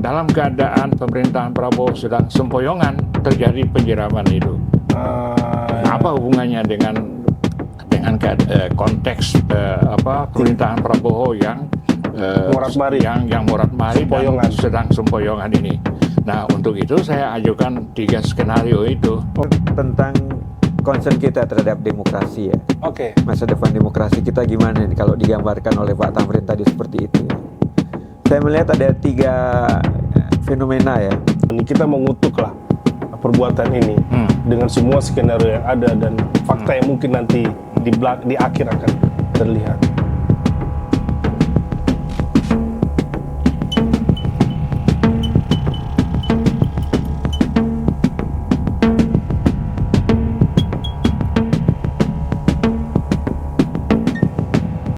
Dalam keadaan pemerintahan Prabowo sedang sempoyongan terjadi penyiraman itu. Apa hubungannya dengan konteks pemerintahan Prabowo yang yang morat-marit dan sedang sempoyongan ini? Nah, untuk itu saya ajukan 3 skenario itu. Tentang concern kita terhadap demokrasi ya. Oke. Masa depan demokrasi kita gimana nih kalau digambarkan oleh Pak Tamrin tadi seperti itu. Saya melihat ada 3 fenomena ya. Kita mengutuklah perbuatan ini dengan semua skenario yang ada dan fakta yang mungkin nanti di akhir akan terlihat.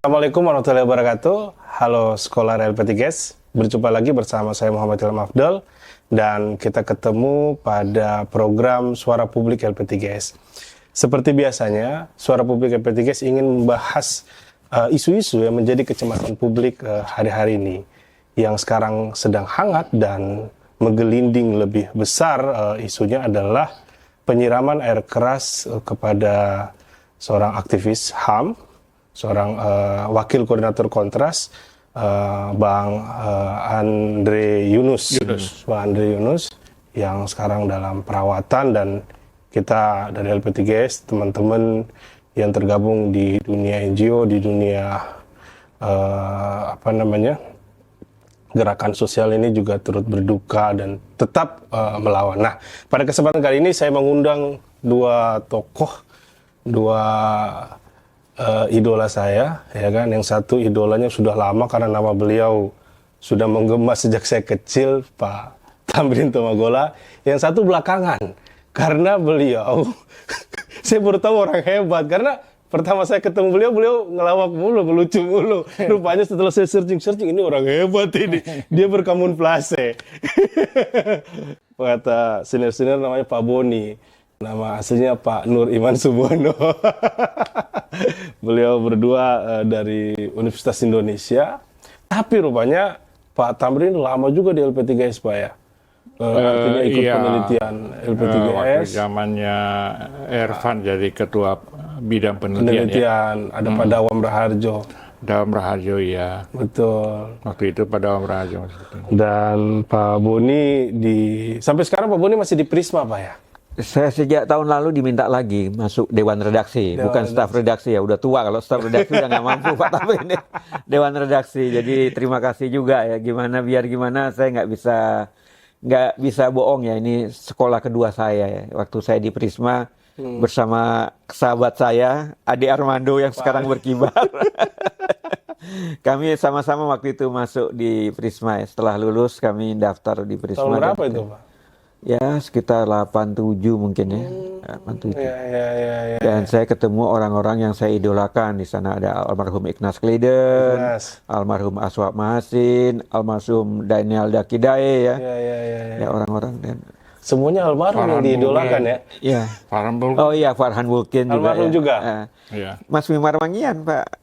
Assalamualaikum warahmatullahi wabarakatuh. Halo Scholar LP3S. Berjumpa lagi bersama saya Muhammad Ilham Afdal dan kita ketemu pada program Suara Publik LP3S. Seperti biasanya, Suara Publik LP3S ingin membahas isu-isu yang menjadi kecemasan publik hari-hari ini yang sekarang sedang hangat dan menggelinding lebih besar. Isunya adalah penyiraman air keras kepada seorang aktivis HAM, seorang wakil koordinator Kontras, Bang Andre Yunus, Bang Andre Yunus yang sekarang dalam perawatan, dan kita dari LP3S, teman-teman yang tergabung di dunia NGO, di dunia gerakan sosial ini juga turut berduka dan tetap melawan. Nah, pada kesempatan kali ini saya mengundang 2 tokoh, 2 idola saya, ya kan. Yang satu idolanya sudah lama karena nama beliau sudah menggema sejak saya kecil, Pak Tamrin Tumagola. Yang satu belakangan karena beliau saya baru tahu orang hebat karena pertama saya ketemu beliau ngelawak mulu, ngelucu mulu. Rupanya setelah saya searching ini orang hebat ini. Dia berkamuflase. Kata senior namanya Pak Boni. Nama aslinya Pak Nur Iman Subono. Beliau berdua dari Universitas Indonesia. Tapi rupanya Pak Tamrin lama juga di LP3S, Pak ya. Artinya ikut penelitian LP3S. Waktu zamannya Ervan jadi ketua bidang penelitian. Ada Pak Dawam Raharjo. Dawam Raharjo, ya. Betul. Waktu itu Pak Dawam Raharjo. Dan Pak Boni sampai sekarang Pak Boni masih di Prisma, Pak ya? Saya sejak tahun lalu diminta lagi masuk Dewan Redaksi, bukan staf redaksi ya, udah tua kalau staf redaksi udah nggak mampu Pak Tamrin ini. Dewan Redaksi, jadi terima kasih juga ya, biar gimana saya nggak bisa bohong ya, ini sekolah kedua saya ya. Waktu saya di Prisma bersama sahabat saya, Ade Armando yang sekarang berkibar. Kami sama-sama waktu itu masuk di Prisma ya. Setelah lulus kami daftar di Prisma. Tahun berapa itu, Pak? Ya sekitar 87 mungkin ya. 87. Ya. Dan saya ketemu orang-orang yang saya idolakan. Di sana ada almarhum Ignaz Kleiden, almarhum Aswab Mahasin, almarhum Daniel Dakidae ya. Ya orang-orang dan semuanya almarhum yang diidolakan ya. Iya. Oh iya, Farhan Bulkin juga. Almarhum ya. juga. Mas Wimar Mangian, Pak.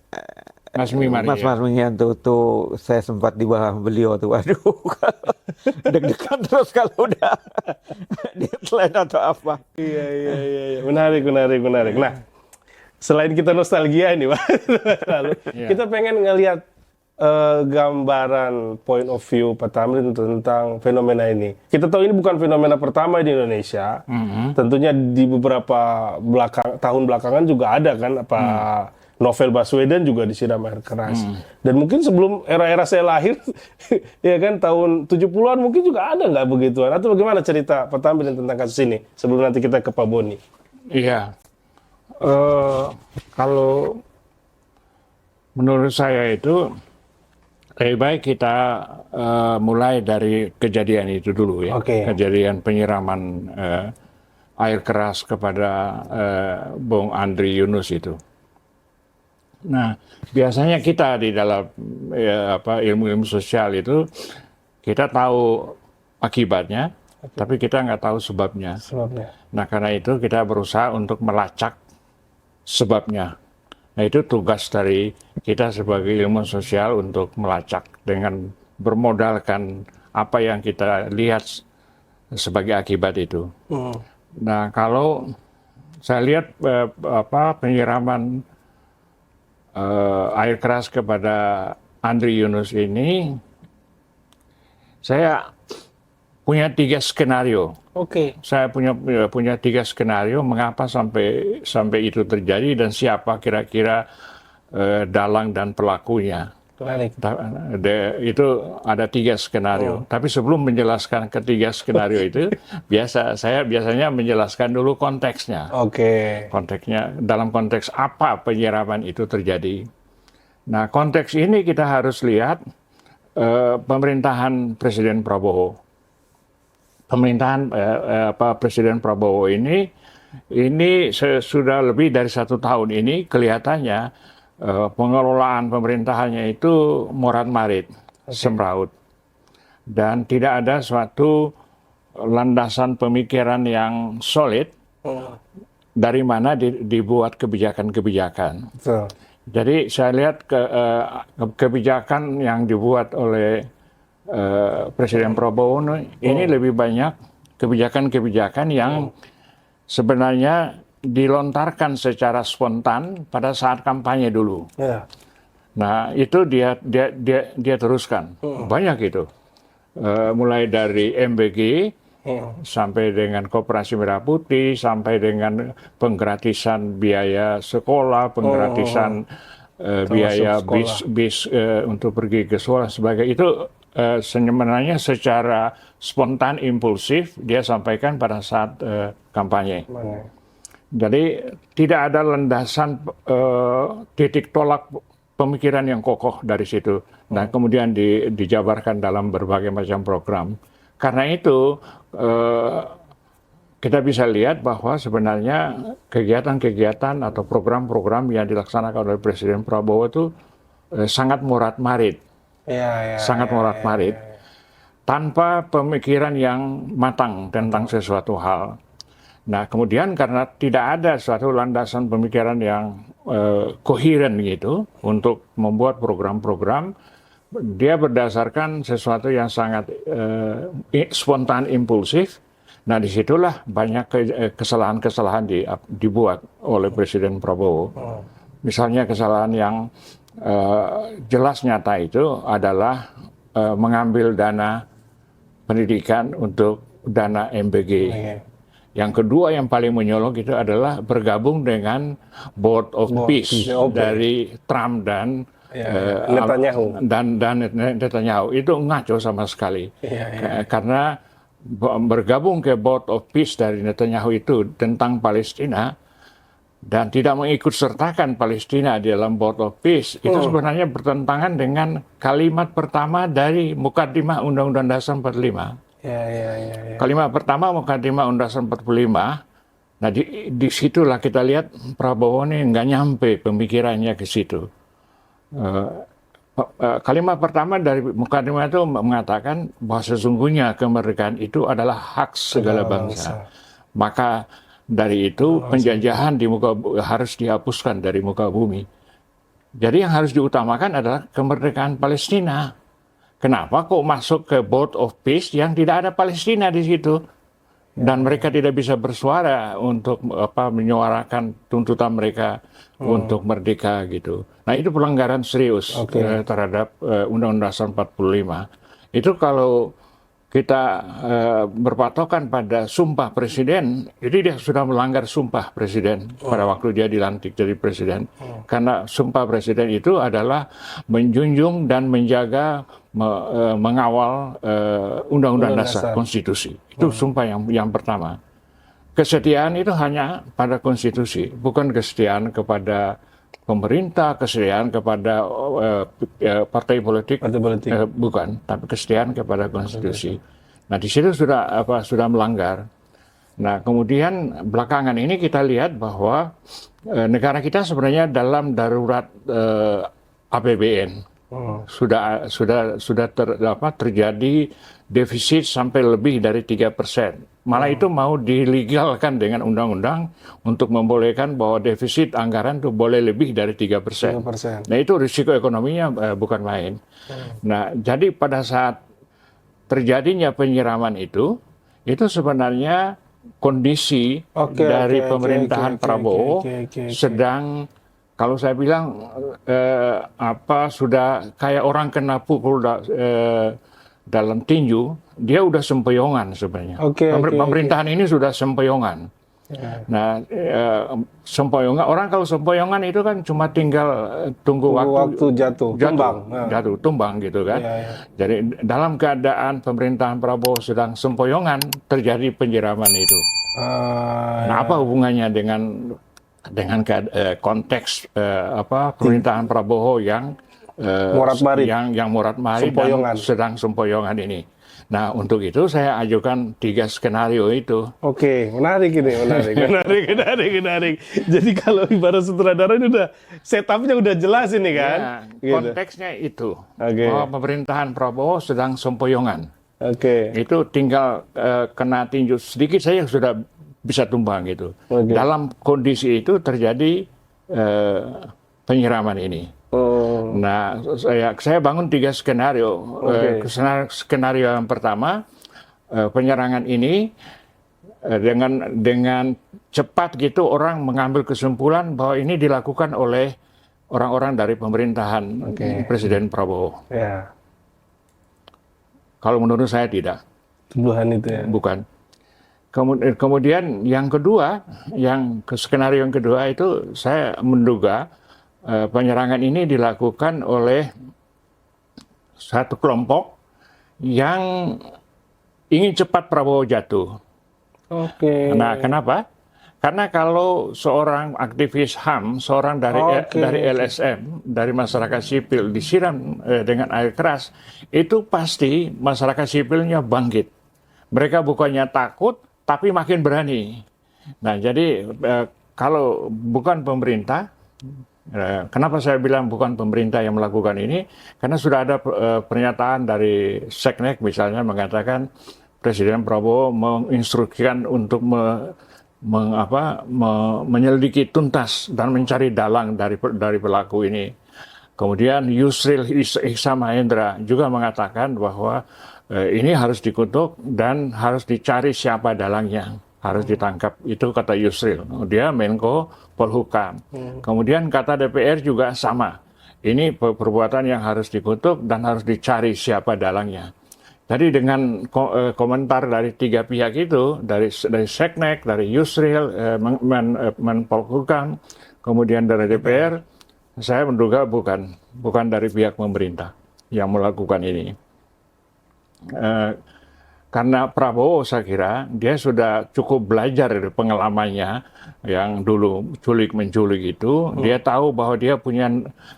Mas Mangian tuh saya sempat di bawah beliau tuh. Waduh. Deg-degan terus kalau udah deadline atau apa. Iya. Menarik. Nah, selain kita nostalgia ini, Pak, kita pengen ngelihat gambaran point of view Pak Tamrin tentang fenomena ini. Kita tahu ini bukan fenomena pertama di Indonesia. Tentunya di beberapa tahun belakangan juga ada kan, Novel Baswedan juga disiram air keras. Dan mungkin sebelum era-era saya lahir, ya kan, tahun 70-an mungkin juga ada nggak begituan? Atau bagaimana cerita Pak Tamrin tentang kasus ini? Sebelum nanti kita ke Pak Boni. Iya. Kalau menurut saya itu lebih baik kita mulai dari kejadian itu dulu ya. Kejadian penyiraman air keras kepada Bung Andre Yunus itu. Nah, biasanya kita di dalam ilmu-ilmu sosial itu kita tahu akibatnya, tapi kita nggak tahu sebabnya. Nah, karena itu kita berusaha untuk melacak sebabnya. Nah, itu tugas dari kita sebagai ilmu sosial untuk melacak dengan bermodalkan apa yang kita lihat sebagai akibat itu. Nah, kalau saya lihat penyiraman air keras kepada Andri Yunus ini, saya punya 3 skenario. Saya punya 3 skenario mengapa sampai itu terjadi dan siapa kira-kira dalang dan pelakunya. Itu ada 3 skenario. Tapi sebelum menjelaskan ketiga skenario itu, saya biasanya menjelaskan dulu konteksnya. Konteksnya dalam konteks apa penyiraman itu terjadi. Nah, konteks ini kita harus lihat pemerintahan Presiden Prabowo. Pemerintahan Presiden Prabowo ini sudah lebih dari 1 tahun ini kelihatannya pengelolaan pemerintahannya itu morat-marit, semraut, dan tidak ada suatu landasan pemikiran yang solid dari mana dibuat kebijakan-kebijakan. Jadi saya lihat kebijakan yang dibuat oleh Presiden Prabowo ini lebih banyak kebijakan-kebijakan yang sebenarnya dilontarkan secara spontan pada saat kampanye dulu. Nah, itu dia teruskan. Banyak itu. Mulai dari MBG sampai dengan Koperasi Merah Putih, sampai dengan penggratisan biaya sekolah, penggratisan biaya bis untuk pergi ke sekolah sebagai itu sebenarnya secara spontan impulsif dia sampaikan pada saat kampanye. Jadi tidak ada landasan titik tolak pemikiran yang kokoh dari situ. Nah, kemudian dijabarkan dalam berbagai macam program. Karena itu kita bisa lihat bahwa sebenarnya kegiatan-kegiatan atau program-program yang dilaksanakan oleh Presiden Prabowo itu sangat morat-marit. Sangat morat-marit. Tanpa pemikiran yang matang tentang sesuatu hal. Nah, kemudian karena tidak ada suatu landasan pemikiran yang koheren gitu untuk membuat program-program, dia berdasarkan sesuatu yang sangat spontan, impulsif. Nah, disitulah banyak kesalahan-kesalahan dibuat oleh Presiden Prabowo. Misalnya kesalahan yang jelas nyata itu adalah mengambil dana pendidikan untuk dana MBG. Yang kedua yang paling menyolok itu adalah bergabung dengan Board of Peace dari Trump dan Netanyahu. Itu ngaco sama sekali. Karena bergabung ke Board of Peace dari Netanyahu itu tentang Palestina dan tidak mengikut sertakan Palestina di dalam Board of Peace itu sebenarnya bertentangan dengan kalimat pertama dari Mukaddimah Undang-Undang Dasar 45. Kalimat pertama Mukaddimah Undang-Undang 45. Nah, di situlah kita lihat Prabowo ini nggak nyampe pemikirannya ke situ. Kalimat pertama dari Mukaddimah itu mengatakan bahwa sesungguhnya kemerdekaan itu adalah hak segala bangsa. Maka dari itu penjajahan harus dihapuskan dari muka bumi. Jadi yang harus diutamakan adalah kemerdekaan Palestina. Kenapa kok masuk ke Board of Peace yang tidak ada Palestina di situ? Dan mereka tidak bisa bersuara untuk menyuarakan tuntutan mereka untuk merdeka gitu. Nah, itu pelanggaran serius terhadap Undang-Undang Dasar 45. Itu kalau kita berpatokan pada sumpah presiden, jadi dia sudah melanggar sumpah presiden pada waktu dia dilantik jadi presiden. Karena sumpah presiden itu adalah menjunjung dan menjaga, mengawal undang-undang dasar, konstitusi. Itu sumpah yang pertama. Kesetiaan itu hanya pada konstitusi, bukan kesetiaan kepada pemerintah, kesetiaan kepada partai politik, bukan, tapi kesetiaan kepada konstitusi. Nah, di situ sudah melanggar. Nah, kemudian belakangan ini kita lihat bahwa negara kita sebenarnya dalam darurat APBN. Sudah terjadi defisit sampai lebih dari 3%. Malah itu mau dilegalkan dengan undang-undang untuk membolehkan bahwa defisit anggaran itu boleh lebih dari 3%. Nah, itu risiko ekonominya bukan main. Nah, jadi pada saat terjadinya penyiraman itu sebenarnya kondisi dari pemerintahan Prabowo sedang, kalau saya bilang sudah kayak orang kena pukul dalam tinju, dia udah sempoyongan sebenarnya. Pemerintahan ini sudah sempoyongan. Nah, sempoyongan, orang kalau sempoyongan itu kan cuma tinggal tunggu waktu tumbang gitu kan. Jadi dalam keadaan pemerintahan Prabowo sedang sempoyongan, terjadi penyiraman itu. Nah, apa hubungannya dengan konteks pemerintahan Prabowo yang morat-marit dan sedang sempoyongan ini? Nah, untuk itu saya ajukan 3 skenario itu. Oke, menarik ini, menarik. Jadi kalau ibarat sutradara ini udah setupnya udah jelas ini kan? Ya, konteksnya itu. Bahwa pemerintahan Prabowo sedang sempoyongan. Itu tinggal kena tinju sedikit saja sudah bisa tumbang gitu. Dalam kondisi itu terjadi penyiraman ini. Nah, saya bangun 3 skenario. Skenario yang pertama, penyerangan ini dengan cepat gitu orang mengambil kesimpulan bahwa ini dilakukan oleh orang-orang dari pemerintahan Presiden Prabowo. Kalau menurut saya tidak. Tuduhan itu ya? Bukan. Kemudian yang kedua, skenario yang kedua itu saya menduga penyerangan ini dilakukan oleh satu kelompok yang ingin cepat Prabowo jatuh. Nah, kenapa? Karena kalau seorang aktivis HAM, seorang dari LSM, dari masyarakat sipil disiram dengan air keras, itu pasti masyarakat sipilnya bangkit. Mereka bukannya takut, tapi makin berani. Nah, jadi kalau bukan pemerintah, kenapa saya bilang bukan pemerintah yang melakukan ini? Karena sudah ada pernyataan dari Seknek misalnya mengatakan Presiden Prabowo menginstruksikan untuk menyelidiki tuntas dan mencari dalang dari pelaku ini. Kemudian Yusril Ikhsan Mahendra juga mengatakan bahwa ini harus dikutuk dan harus dicari siapa dalangnya. Harus ditangkap, itu kata Yusril. Dia Menko Polhukam. Kemudian kata DPR juga sama. Ini perbuatan yang harus dikutuk dan harus dicari siapa dalangnya. Jadi dengan komentar dari 3 pihak itu, dari Seknek, dari Yusril, Menpolhukam, kemudian dari DPR, saya menduga bukan dari pihak pemerintah yang melakukan ini. Karena Prabowo saya kira dia sudah cukup belajar dari pengalamannya yang dulu culik-menculik itu. Dia tahu bahwa dia punya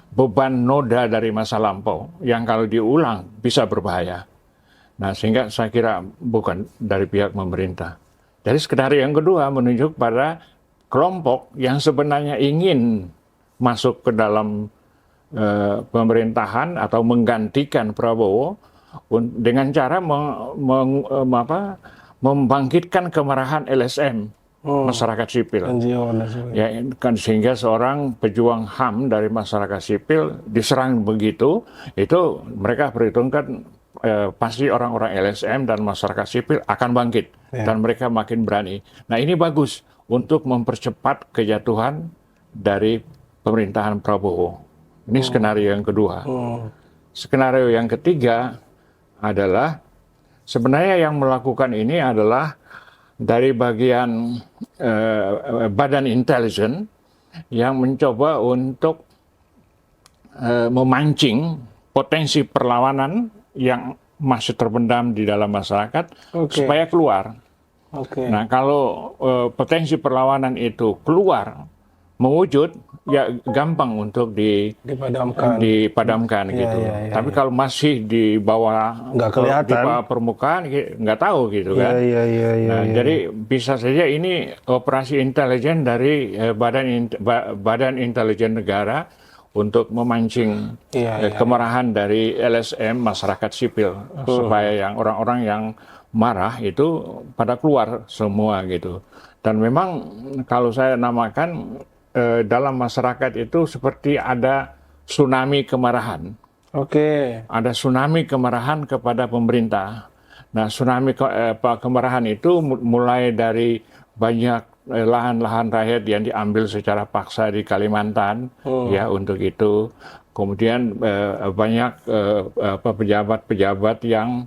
beban noda dari masa lampau yang kalau diulang bisa berbahaya. Nah, sehingga saya kira bukan dari pihak pemerintah. Jadi skenario yang kedua menunjuk pada kelompok yang sebenarnya ingin masuk ke dalam pemerintahan atau menggantikan Prabowo dengan cara membangkitkan kemarahan LSM, masyarakat sipil. Ya, kan, sehingga seorang pejuang HAM dari masyarakat sipil diserang begitu, itu mereka perhitungkan pasti orang-orang LSM dan masyarakat sipil akan bangkit dan mereka makin berani. Nah, ini bagus untuk mempercepat kejatuhan dari pemerintahan Prabowo. Ini skenario yang kedua. Skenario yang ketiga adalah sebenarnya yang melakukan ini adalah dari bagian badan intelijen yang mencoba untuk memancing potensi perlawanan yang masih terpendam di dalam masyarakat supaya keluar. Nah, kalau potensi perlawanan itu keluar mewujud, ya gampang untuk dipadamkan gitu. Tapi kalau masih di bawah permukaan, nggak tahu gitu kan. Jadi bisa saja ini operasi intelijen dari Badan Intelijen Negara untuk memancing kemarahan dari LSM masyarakat sipil supaya yang orang-orang yang marah itu pada keluar semua gitu. Dan memang kalau saya namakan dalam masyarakat itu seperti ada tsunami kemarahan. Ada tsunami kemarahan kepada pemerintah. Nah, tsunami kemarahan itu mulai dari banyak lahan-lahan rakyat yang diambil secara paksa di Kalimantan, ya untuk itu. Kemudian banyak pejabat-pejabat yang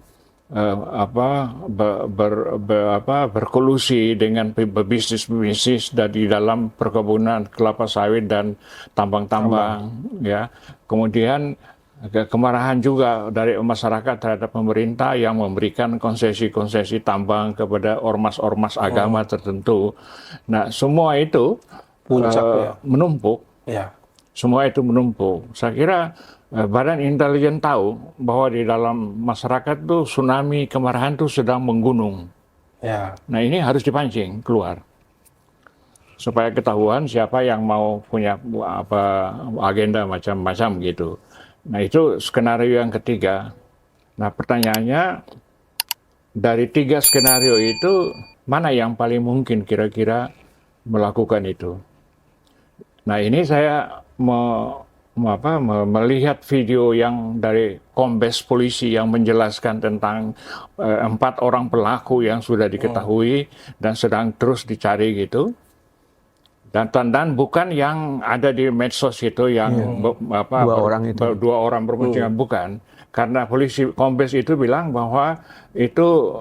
berkolusi dengan pebisnis dari dalam perkebunan kelapa sawit dan tambang-tambang, ya. Kemudian kemarahan juga dari masyarakat terhadap pemerintah yang memberikan konsesi-konsesi tambang kepada ormas-ormas agama tertentu. Nah, semua itu menumpuk. Ya. Semua itu menumpuk. Saya kira Badan Intelijen tahu bahwa di dalam masyarakat tuh tsunami kemarahan tuh sedang menggunung. Ya. Nah, ini harus dipancing keluar supaya ketahuan siapa yang mau punya agenda macam-macam gitu. Nah, itu skenario yang ketiga. Nah, pertanyaannya, dari 3 skenario itu, mana yang paling mungkin kira-kira melakukan itu? Nah, ini saya melihat video yang dari Kombes Polisi yang menjelaskan tentang 4 orang pelaku yang sudah diketahui dan sedang terus dicari gitu. Dan bukan yang ada di medsos itu yang dua orang bermuncul, bukan, karena polisi Kombes itu bilang bahwa itu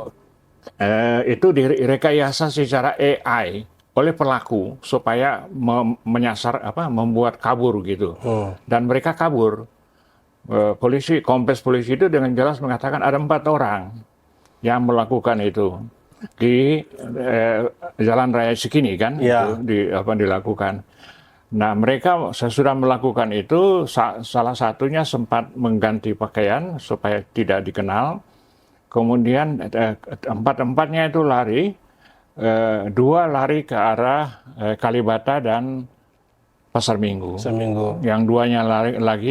direkayasa secara AI oleh pelaku supaya membuat kabur gitu, dan mereka kabur. Kombes polisi itu dengan jelas mengatakan ada 4 orang yang melakukan itu di Jalan Raya Cikini kan, itu dilakukan. Nah, mereka sesudah melakukan itu, salah satunya sempat mengganti pakaian supaya tidak dikenal. Kemudian 4-empatnya itu lari, 2 lari ke arah Kalibata dan Pasar Minggu. Yang 2-nya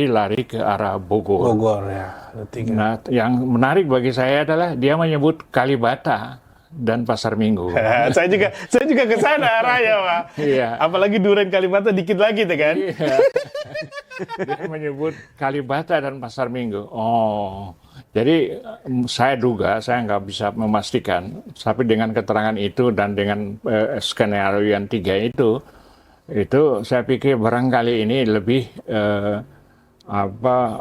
lari ke arah Bogor. Ya. Nah, yang menarik bagi saya adalah dia menyebut Kalibata dan Pasar Minggu. saya juga ke sana arahnya, Pak. Iya. Apalagi Duren Kalibata dikit lagi tuh kan. Iya. Dia menyebut Kalibata dan Pasar Minggu. Oh, jadi saya duga, saya nggak bisa memastikan, tapi dengan keterangan itu dan dengan skenario yang 3 itu saya pikir barangkali ini lebih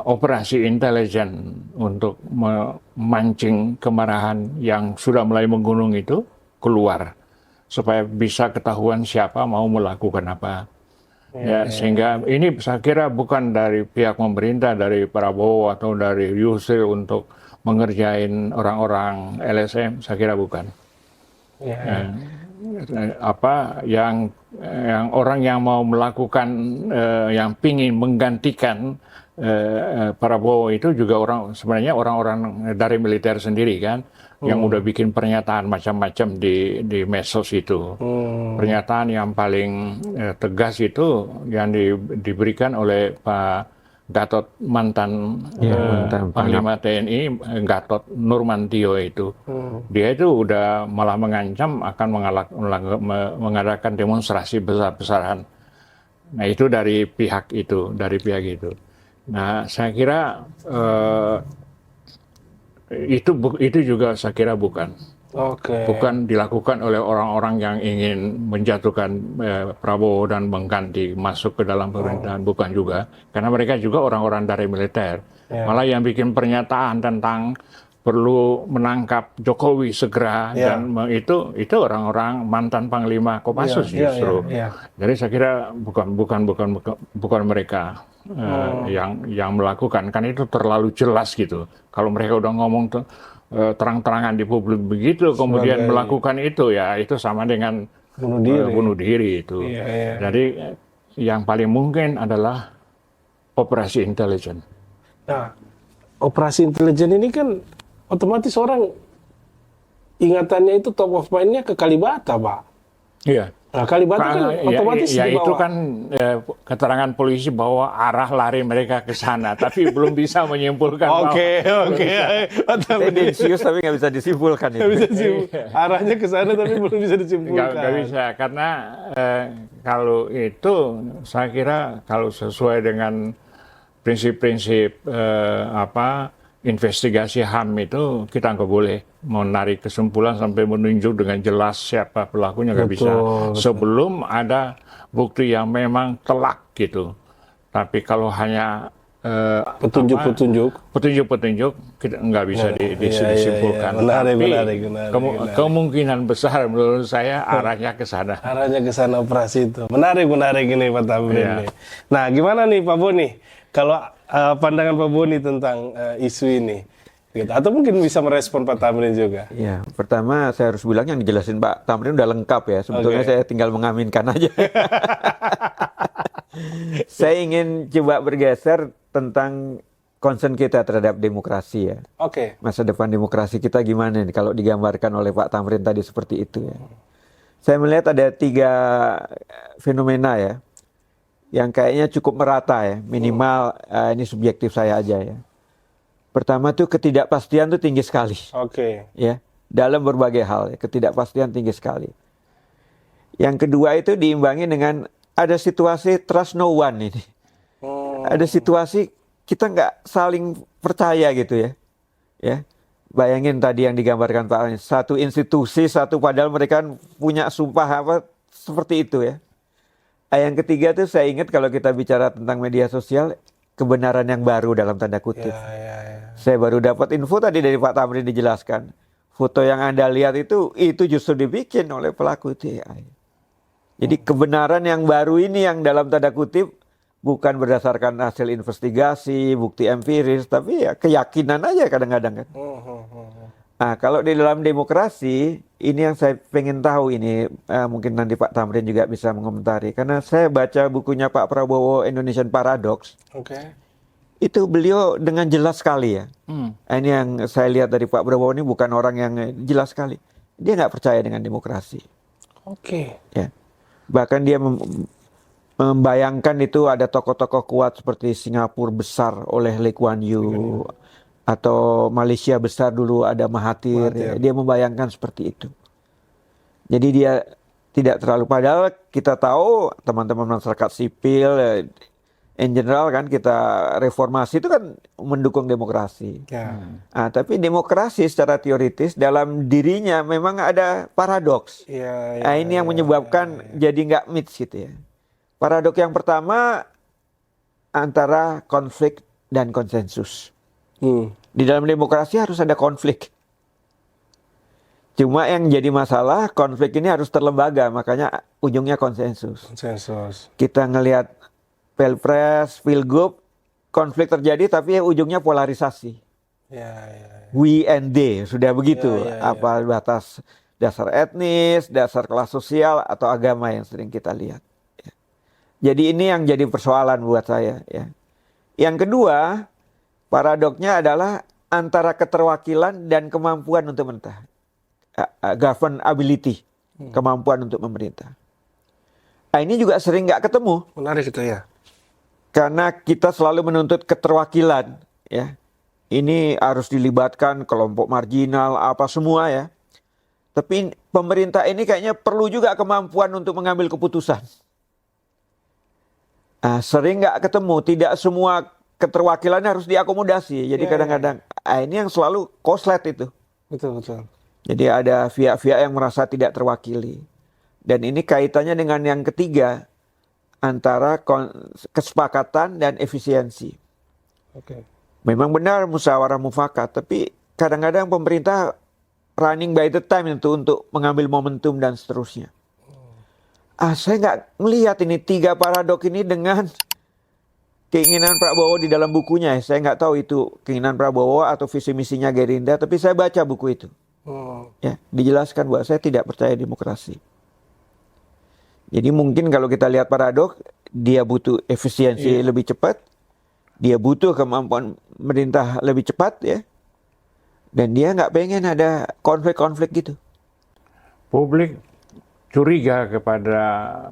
operasi intelijen untuk memancing kemarahan yang sudah mulai menggunung itu keluar supaya bisa ketahuan siapa mau melakukan apa. Sehingga ini saya kira bukan dari pihak pemerintah, dari Prabowo atau dari Yusril untuk mengerjain orang-orang LSM, saya kira bukan. Yang orang yang mau melakukan, yang pingin menggantikan Prabowo itu juga sebenarnya orang-orang dari militer sendiri kan, yang udah bikin pernyataan macam-macam di medsos itu. Pernyataan yang paling tegas itu yang diberikan oleh Pak Gatot, mantan Panglima TNI, Gatot Nurmantio itu. Dia itu udah malah mengancam akan mengadakan demonstrasi besar-besaran. Nah, itu dari pihak itu. Nah, saya kira itu juga saya kira bukan. Bukan dilakukan oleh orang-orang yang ingin menjatuhkan Prabowo dan mengganti masuk ke dalam pemerintahan, bukan juga. Karena mereka juga orang-orang dari militer. Malah yang bikin pernyataan tentang perlu menangkap Jokowi segera, dan itu orang-orang mantan Panglima Kopassus justru. Jadi saya kira bukan mereka yang melakukan, kan itu terlalu jelas gitu. Kalau mereka udah ngomong tuh terang-terangan di publik begitu, kemudian melakukan itu, ya itu sama dengan bunuh diri itu. Jadi yang paling mungkin adalah operasi intelijen. Nah, operasi intelijen ini kan otomatis orang ingatannya itu top of mind-nya ke Kalibata, Pak. Iya. Nah, Kalibata kan otomatis dibawa. Itu kan keterangan polisi bahwa arah lari mereka ke sana, tapi belum bisa menyimpulkan. Oke. Tendensius tapi nggak bisa disimpulkan. Arahnya ke sana tapi belum bisa disimpulkan. Nggak bisa, karena kalau itu saya kira kalau sesuai dengan prinsip-prinsip investigasi HAM itu kita nggak boleh menarik kesimpulan sampai menunjuk dengan jelas siapa pelakunya, nggak bisa. Sebelum ada bukti yang memang telak gitu. Tapi kalau hanya petunjuk-petunjuk kita nggak bisa disimpulkan. Menarik. Kemungkinan besar menurut saya arahnya ke sana. Arahnya ke sana operasi itu. Menarik ini Pak Tamrin. Nih. Nah, gimana nih Pak Boni? Kalau pandangan Pak Boni tentang isu ini, gitu. Atau mungkin bisa merespon Pak Tamrin juga. Ya, pertama saya harus bilang yang dijelasin Pak Tamrin udah lengkap ya. Sebetulnya saya tinggal mengaminkan aja. Saya ingin coba bergeser tentang concern kita terhadap demokrasi ya. Masa depan demokrasi kita gimana nih kalau digambarkan oleh Pak Tamrin tadi seperti itu ya. Saya melihat ada 3 fenomena ya, yang kayaknya cukup merata ya, minimal ini subjektif saya aja ya. Pertama tuh ketidakpastian tuh tinggi sekali. Ya, dalam berbagai hal ya, ketidakpastian tinggi sekali. Yang kedua itu diimbangi dengan ada situasi trust no one ini. Ada situasi kita nggak saling percaya gitu ya. Ya, bayangin tadi yang digambarkan Pak, satu institusi, padahal mereka punya sumpah apa seperti itu ya. Yang ketiga tuh saya ingat kalau kita bicara tentang media sosial, kebenaran yang baru dalam tanda kutip. Saya baru dapat info tadi dari Pak Tamrin dijelaskan. Foto yang Anda lihat itu justru dibikin oleh pelaku itu AI. Jadi kebenaran yang baru ini yang dalam tanda kutip bukan berdasarkan hasil investigasi, bukti empiris, tapi ya keyakinan aja kadang-kadang kan. Nah, kalau di dalam demokrasi, ini yang saya pengen tahu ini, mungkin nanti Pak Tamrin juga bisa mengomentari. Karena saya baca bukunya Pak Prabowo, Indonesian Paradox. Itu beliau dengan jelas sekali ya. Ini yang saya lihat dari Pak Prabowo ini bukan orang yang jelas sekali. Dia nggak percaya dengan demokrasi. Ya. Bahkan dia membayangkan itu ada tokoh-tokoh kuat seperti Singapura besar oleh Lee Kuan Yew. Atau Malaysia besar dulu ada Mahathir. Ya. Dia membayangkan seperti itu. Jadi dia tidak terlalu, padahal kita tahu teman-teman masyarakat sipil in general kan kita reformasi itu kan mendukung demokrasi. Nah, tapi demokrasi secara teoritis dalam dirinya memang ada paradoks. Nah, ini yang menyebabkan jadi nggak mix gitu ya. Paradoks yang pertama antara konflik dan konsensus. Di dalam demokrasi harus ada konflik. Cuma yang jadi masalah, konflik ini harus terlembaga, makanya ujungnya konsensus. Kita ngelihat Pilpres, Pilgub, konflik terjadi tapi ujungnya polarisasi. We and they, sudah begitu. Apa batas dasar etnis, dasar kelas sosial, atau agama yang sering kita lihat. Jadi ini yang jadi persoalan buat saya. Ya. Yang kedua, paradoksnya adalah antara keterwakilan dan kemampuan untuk memerintah. Governability, kemampuan untuk memerintah. Nah, ini juga sering nggak ketemu. Menarik itu ya. Karena kita selalu menuntut keterwakilan. Ya. Ini harus dilibatkan kelompok marginal, apa semua ya. Tapi pemerintah ini kayaknya perlu juga kemampuan untuk mengambil keputusan. Nah, sering nggak ketemu, tidak semua keterwakilan harus diakomodasi. Jadi kadang-kadang ini yang selalu koslet itu. Betul. Jadi ada pihak-pihak yang merasa tidak terwakili. Dan ini kaitannya dengan yang ketiga, antara kesepakatan dan efisiensi. Memang benar musyawarah mufakat, tapi kadang-kadang pemerintah running by the time itu untuk mengambil momentum dan seterusnya. Saya nggak melihat ini 3 paradok ini dengan keinginan Prabowo di dalam bukunya. Saya nggak tahu itu keinginan Prabowo atau visi misinya Gerindra, tapi saya baca buku itu. Ya, dijelaskan bahwa saya tidak percaya demokrasi. Jadi mungkin kalau kita lihat paradok, dia butuh efisiensi lebih cepat, dia butuh kemampuan merintah lebih cepat ya, dan dia nggak pengen ada konflik-konflik gitu. Publik curiga kepada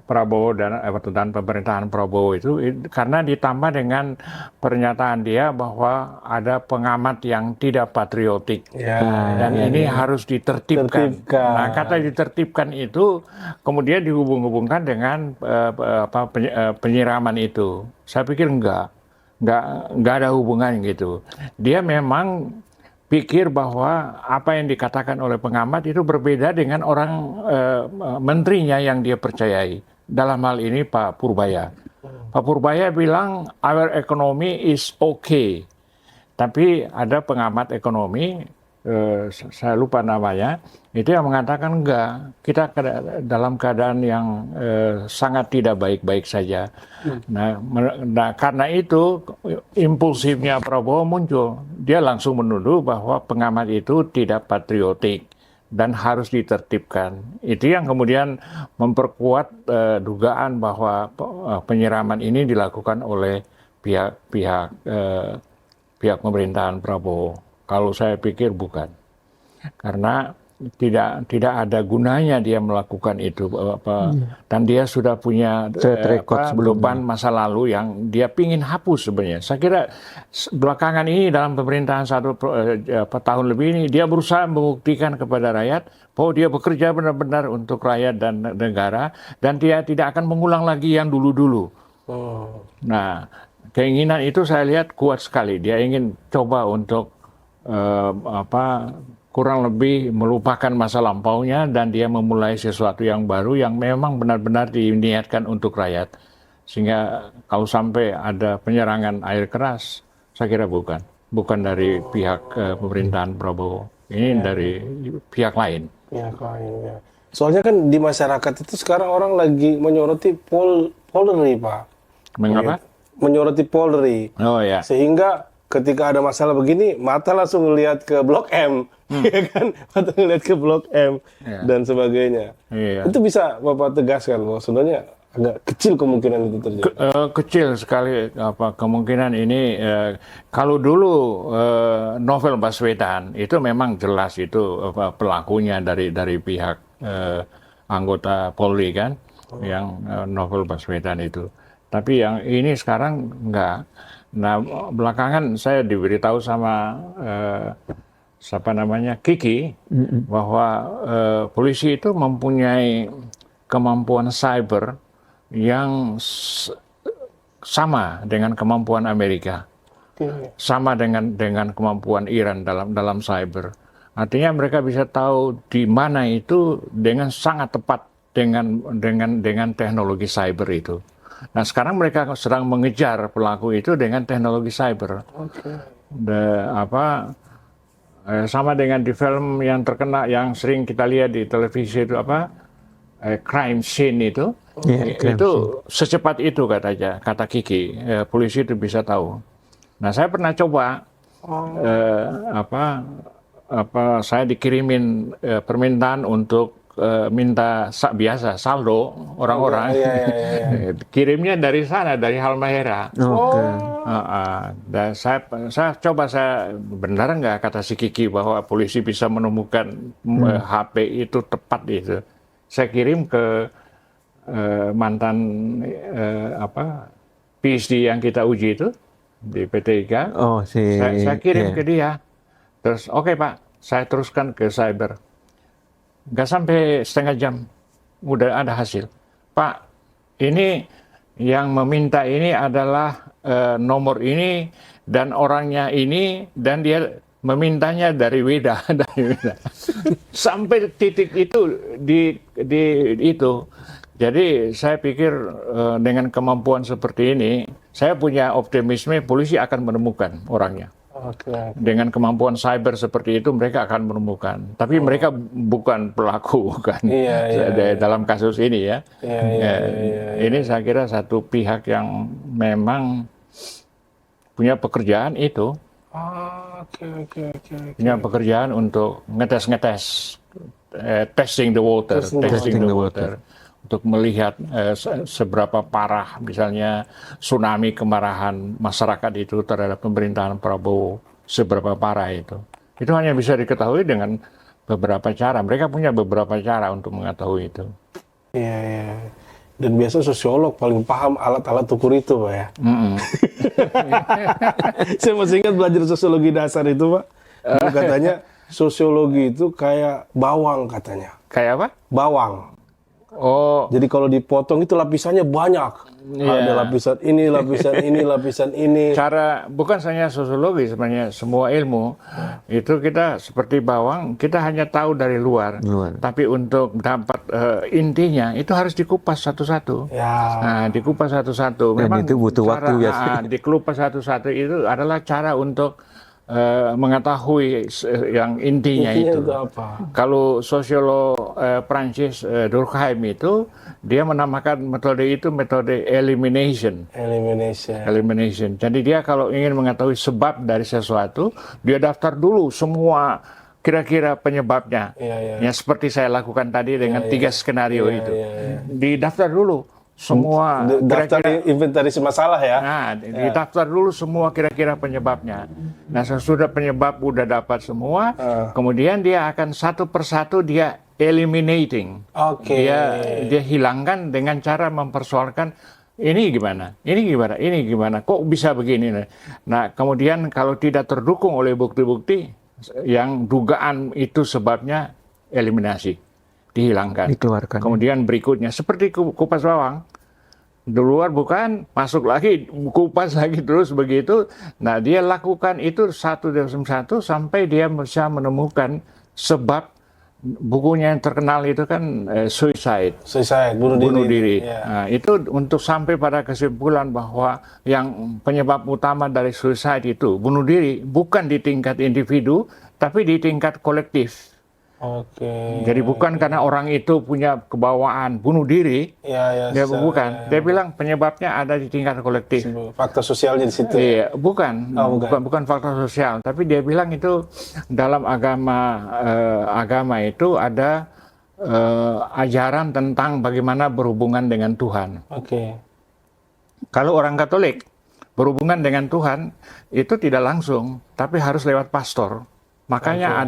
Prabowo dan pemerintahan Prabowo itu karena ditambah dengan pernyataan dia bahwa ada pengamat yang tidak patriotik dan ini harus ditertibkan. Nah, kata ditertibkan itu kemudian dihubung-hubungkan dengan penyiraman itu. Saya pikir enggak. nggak ada hubungan gitu. Dia memang pikir bahwa apa yang dikatakan oleh pengamat itu berbeda dengan orang menterinya yang dia percayai. Dalam hal ini Pak Purbaya. Pak Purbaya bilang our economy is okay. Tapi ada pengamat ekonomi, saya lupa namanya, itu yang mengatakan enggak, kita dalam keadaan yang sangat tidak baik-baik saja. Nah, karena itu impulsifnya Prabowo muncul. Dia langsung menuduh bahwa pengamat itu tidak patriotik dan harus ditertibkan. Itu yang kemudian memperkuat dugaan bahwa penyiraman ini dilakukan oleh pihak pemerintahan Prabowo. Kalau saya pikir bukan, karena tidak ada gunanya dia melakukan itu, dan dia sudah punya beban masa lalu yang dia pingin hapus sebenarnya. Saya kira belakangan ini dalam pemerintahan tahun lebih ini dia berusaha membuktikan kepada rakyat bahwa dia bekerja benar-benar untuk rakyat dan negara, dan dia tidak akan mengulang lagi yang dulu-dulu. Nah, keinginan itu saya lihat kuat sekali. Dia ingin coba untuk kurang lebih melupakan masa lampaunya dan dia memulai sesuatu yang baru yang memang benar-benar diniatkan untuk rakyat. Sehingga kalau sampai ada penyerangan air keras, saya kira bukan dari pihak pemerintahan Prabowo. Ini dari pihak lain. Pihak lain, ya. Soalnya kan di masyarakat itu sekarang orang lagi menyoroti Polri, Pak. Mengapa? Menyoroti Polri. Oh ya. Sehingga ketika ada masalah begini, mata langsung ngelihat ke Blok M, ya kan? Mata ngelihat ke Blok M dan sebagainya. Itu bisa Bapak tegaskan bahwa sebenarnya agak kecil kemungkinan itu terjadi. Kecil sekali kemungkinan ini. Kalau dulu Novel Baswedan itu memang jelas itu pelakunya dari pihak anggota Polri kan, yang Novel Baswedan itu. Tapi yang ini sekarang enggak. Nah, belakangan saya diberitahu sama Kiki bahwa polisi itu mempunyai kemampuan cyber yang sama dengan kemampuan Amerika, sama dengan kemampuan Iran dalam cyber. Artinya mereka bisa tahu di mana itu dengan sangat tepat dengan teknologi cyber itu. Nah, sekarang mereka sedang mengejar pelaku itu dengan teknologi cyber. Sama dengan di film yang terkenal, yang sering kita lihat di televisi itu crime scene itu, secepat itu kata Kiki, polisi itu bisa tahu. Nah, saya pernah coba, saya dikirimin permintaan untuk minta biasa saldo orang-orang, kirimnya dari sana, dari Halmahera. Dan saya coba, benar nggak kata si Kiki bahwa polisi bisa menemukan HP itu tepat itu. Saya kirim ke mantan PhD yang kita uji itu di PT IKA. Saya kirim ke dia. Terus oke, Pak, saya teruskan ke cyber. Nggak sampai setengah jam, udah ada hasil. Pak, ini yang meminta ini adalah nomor ini dan orangnya ini, dan dia memintanya dari Weda. Sampai titik itu itu. Jadi saya pikir dengan kemampuan seperti ini, saya punya optimisme polisi akan menemukan orangnya. Dengan kemampuan cyber seperti itu mereka akan menemukan. Tapi mereka bukan pelaku, bukan dalam kasus ini ya. Ini saya kira satu pihak yang memang punya pekerjaan itu. Punya pekerjaan untuk ngetes, testing the water. Untuk melihat seberapa parah misalnya tsunami kemarahan masyarakat itu terhadap pemerintahan Prabowo, seberapa parah itu. Itu hanya bisa diketahui dengan beberapa cara. Mereka punya beberapa cara untuk mengetahui itu. Iya. Dan biasa sosiolog paling paham alat-alat ukur itu, Pak ya. Saya masih ingat belajar sosiologi dasar itu, Pak. Katanya sosiologi itu kayak bawang katanya. Kayak apa? Bawang. Oh, Jadi kalau dipotong itu lapisannya banyak. Iya. Ada lapisan ini, lapisan ini, lapisan ini. cara bukan hanya sosiologi sebenarnya, semua ilmu itu kita seperti bawang, kita hanya tahu dari luar. Tapi untuk dapat intinya itu harus dikupas satu-satu. Ya. Nah, dikupas satu-satu. Dan itu butuh waktu biasanya. Dikupas satu-satu itu adalah cara untuk mengetahui yang intinya Intinya itu. itu apa? Kalau sosiolog Prancis Durkheim itu dia menamakan metode itu metode elimination. Elimination. Jadi dia kalau ingin mengetahui sebab dari sesuatu, dia daftar dulu semua kira-kira penyebabnya. Iya. Ya seperti saya lakukan tadi dengan 3 skenario itu. Didaftar dulu semua Daftar inventaris masalah ya. Nah, didaftar dulu semua kira-kira penyebabnya. Nah, sesudah penyebab udah dapat semua, kemudian dia akan satu persatu dia eliminating. Oke. Dia hilangkan dengan cara mempersoalkan ini gimana, kok bisa begini. Nah, kemudian kalau tidak terdukung oleh bukti-bukti yang dugaan itu sebabnya eliminasi. Dihilangkan. Dikeluarkan. Kemudian berikutnya seperti kupas bawang. Di luar bukan, masuk lagi, kupas lagi terus begitu. Nah, dia lakukan itu satu demi satu sampai dia bisa menemukan sebab. Bukunya yang terkenal itu kan suicide, bunuh diri. Ya. Nah, itu untuk sampai pada kesimpulan bahwa yang penyebab utama dari suicide itu bunuh diri bukan di tingkat individu, tapi di tingkat kolektif. Oke. Jadi bukan karena orang itu punya kebawaan bunuh diri, dia bukan. Dia bilang penyebabnya ada di tingkat kolektif. Faktor sosialnya di situ. Iya, bukan faktor sosial. Tapi dia bilang itu dalam agama itu ada ajaran tentang bagaimana berhubungan dengan Tuhan. Oke. Kalau orang Katolik berhubungan dengan Tuhan itu tidak langsung, tapi harus lewat pastor. Makanya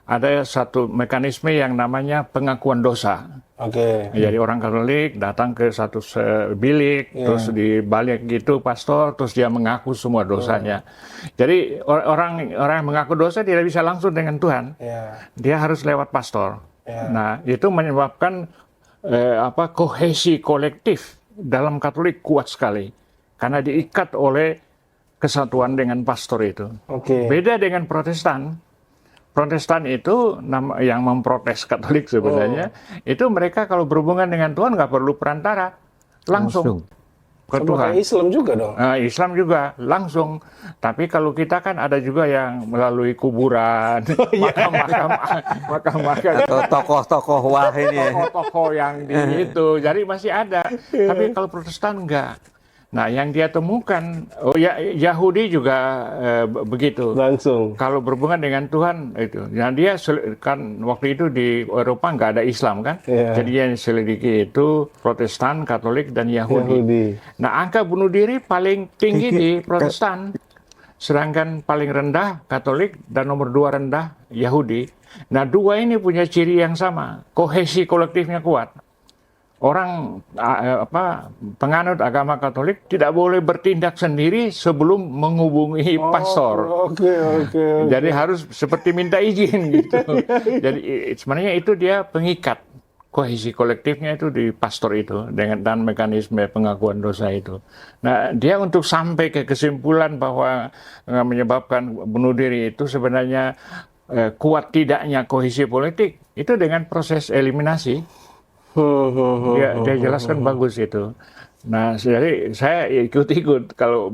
ada satu mekanisme yang namanya pengakuan dosa. Oke. Jadi orang Katolik datang ke satu bilik, terus di balik gitu pastor, terus dia mengaku semua dosanya. Jadi orang yang mengaku dosa tidak bisa langsung dengan Tuhan. Dia harus lewat pastor. Nah, itu menyebabkan kohesi kolektif dalam Katolik kuat sekali karena diikat oleh kesatuan dengan pastor itu. Beda dengan Protestan. Protestan itu yang memprotes Katolik sebenarnya, itu mereka kalau berhubungan dengan Tuhan nggak perlu perantara, langsung ke Tuhan. Islam juga dong. Islam juga langsung. Tapi kalau kita kan ada juga yang melalui kuburan, makam atau tokoh-tokoh wah ini. Tokoh-tokoh yang di itu, jadi masih ada. Tapi kalau Protestan enggak. Nah, yang dia temukan, Yahudi juga begitu. Langsung. Kalau berhubungan dengan Tuhan itu, nah dia kan waktu itu di Eropa nggak ada Islam kan, jadi yang selidiki itu Protestan, Katolik dan Yahudi. Nah, angka bunuh diri paling tinggi di Protestan, sedangkan paling rendah Katolik dan nomor 2 rendah Yahudi. Nah, dua ini punya ciri yang sama, kohesi kolektifnya kuat. Orang penganut agama Katolik tidak boleh bertindak sendiri sebelum menghubungi pastor. Jadi harus seperti minta izin gitu. Jadi sebenarnya itu dia pengikat kohesi kolektifnya itu di pastor itu dan mekanisme pengakuan dosa itu. Nah, dia untuk sampai ke kesimpulan bahwa menyebabkan bunuh diri itu sebenarnya kuat tidaknya kohesi politik itu dengan proses eliminasi. Dia jelaskan bagus itu. Nah, jadi saya ikut-ikut kalau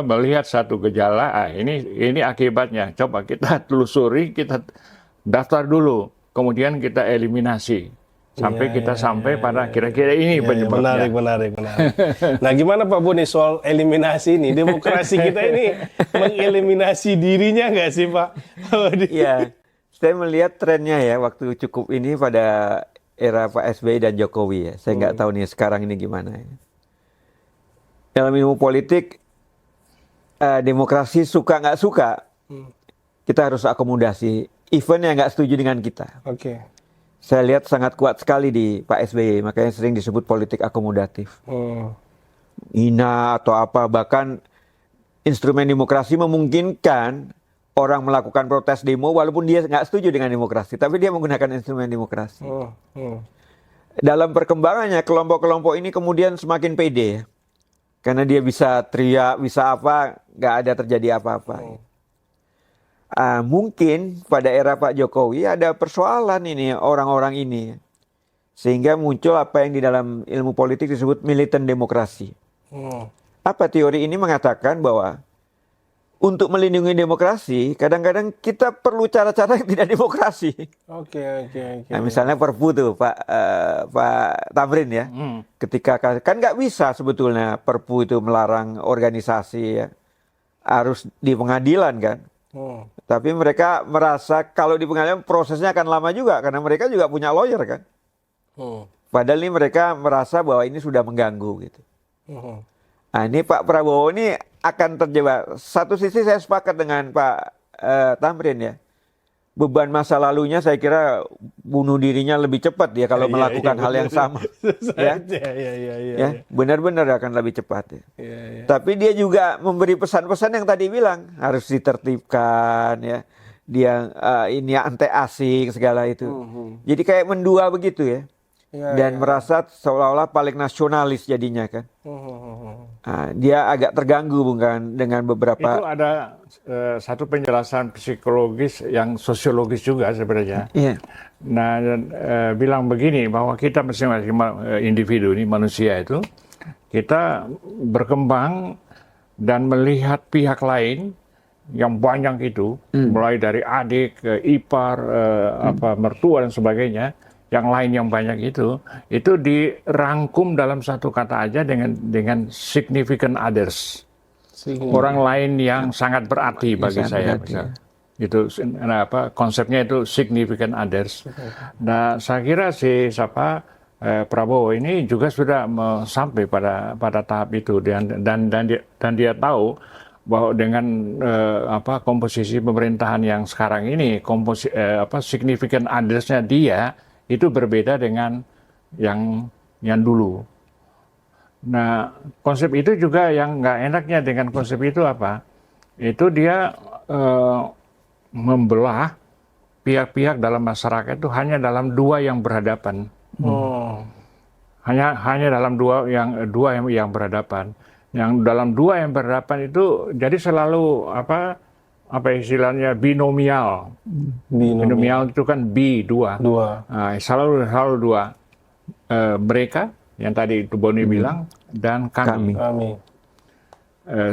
melihat satu gejala, ini akibatnya. Coba kita telusuri, kita daftar dulu, kemudian kita eliminasi sampai sampai pada kira-kira ini penyebabnya. Menarik. Nah, gimana Pak Boni soal eliminasi ini? Demokrasi kita ini mengeliminasi dirinya nggak sih, Pak? Iya, saya melihat trennya ya waktu cukup ini pada era Pak SBY dan Jokowi ya. Saya nggak tahu nih sekarang ini gimana ya. Dalam ilmu politik, demokrasi suka nggak suka, kita harus akomodasi. Even yang nggak setuju dengan kita. Saya lihat sangat kuat sekali di Pak SBY, makanya sering disebut politik akomodatif. Hina atau apa, bahkan instrumen demokrasi memungkinkan orang melakukan protes demo walaupun dia nggak setuju dengan demokrasi, tapi dia menggunakan instrumen demokrasi. dalam perkembangannya kelompok-kelompok ini kemudian semakin pede ya. Karena dia bisa teriak, bisa apa, nggak ada terjadi apa-apa. Mungkin pada era Pak Jokowi ada persoalan ini orang-orang ini. Sehingga muncul apa yang di dalam ilmu politik disebut militan demokrasi. Apa teori ini mengatakan bahwa untuk melindungi demokrasi, kadang-kadang kita perlu cara-cara yang tidak demokrasi. Oke. Nah, misalnya Perpu tuh Pak Tamrin ya, ketika kan nggak bisa sebetulnya Perpu itu melarang organisasi ya, harus di pengadilan kan. Tapi mereka merasa kalau di pengadilan prosesnya akan lama juga karena mereka juga punya lawyer kan. Padahal ini mereka merasa bahwa ini sudah mengganggu gitu. Nah, ini Pak Prabowo ini akan terjebak. Satu sisi saya sepakat dengan Pak Tamrin ya. Beban masa lalunya saya kira bunuh dirinya lebih cepat ya kalau melakukan hal yang sama. Ya, benar-benar akan lebih cepat ya. Tapi dia juga memberi pesan-pesan yang tadi bilang harus ditertibkan ya. Dia ini anti asing segala itu. Jadi kayak mendua begitu ya. Dan merasa seolah-olah paling nasionalis jadinya kan. Nah, dia agak terganggu bukan dengan beberapa. Itu ada satu penjelasan psikologis yang sosiologis juga sebenarnya. Nah, bilang begini bahwa kita masing-masing individu ini manusia itu kita berkembang dan melihat pihak lain yang banyak itu, mulai dari adik, ipar, mertua dan sebagainya. Yang lain yang banyak itu dirangkum dalam satu kata aja dengan significant others. Orang lain yang sangat berarti bagi saya. Itu konsepnya itu significant others. Nah, saya kira Prabowo ini juga sudah sampai pada tahap itu dan dia tahu bahwa dengan komposisi pemerintahan yang sekarang ini significant others-nya dia itu berbeda dengan yang dulu. Nah, konsep itu juga yang nggak enaknya dengan konsep itu apa? Itu dia membelah pihak-pihak dalam masyarakat itu hanya dalam dua yang berhadapan. Hanya dalam dua yang berhadapan. Yang dalam dua yang berhadapan itu jadi selalu apa istilahnya binomial. Binomial itu kan dua. Nah, selalu dua. Mereka yang tadi itu Boni bilang dan kami.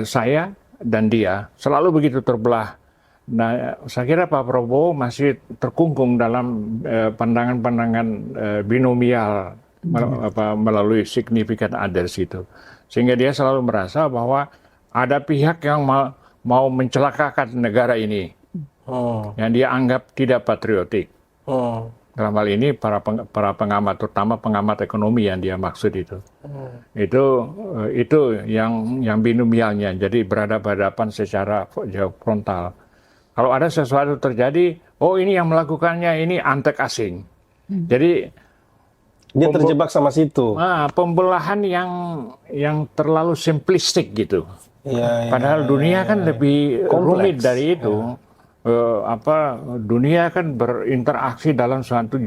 Saya dan dia selalu begitu terbelah. Nah, saya kira Pak Prabowo masih terkungkung dalam pandangan-pandangan binomial melalui significant others itu. Sehingga dia selalu merasa bahwa ada pihak yang mau mencelakakan negara ini, yang dia anggap tidak patriotik. Dalam hal ini para pengamat, terutama pengamat ekonomi yang dia maksud itu. Itu yang binomialnya, jadi berhadapan secara frontal. Kalau ada sesuatu terjadi, ini yang melakukannya ini antek asing. Jadi dia terjebak sama situ. Pembelahan yang terlalu simplistik gitu. Padahal dunia kan lebih rumit dari itu. Dunia kan berinteraksi dalam suatu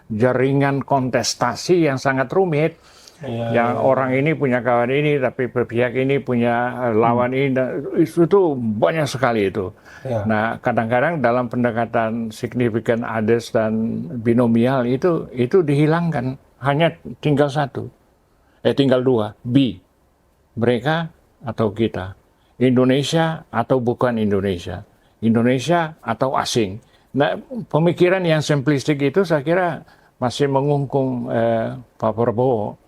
jaringan kontestasi yang sangat rumit. Yang orang ini punya kawan ini, tapi pihak ini punya lawan ini. Itu banyak sekali itu. Nah, kadang-kadang dalam pendekatan significant others dan binomial itu dihilangkan. Hanya tinggal tinggal dua. B. Mereka atau kita, Indonesia atau bukan Indonesia, Indonesia atau asing. Nah, pemikiran yang simplistik itu saya kira masih mengungkung Pak Prabowo,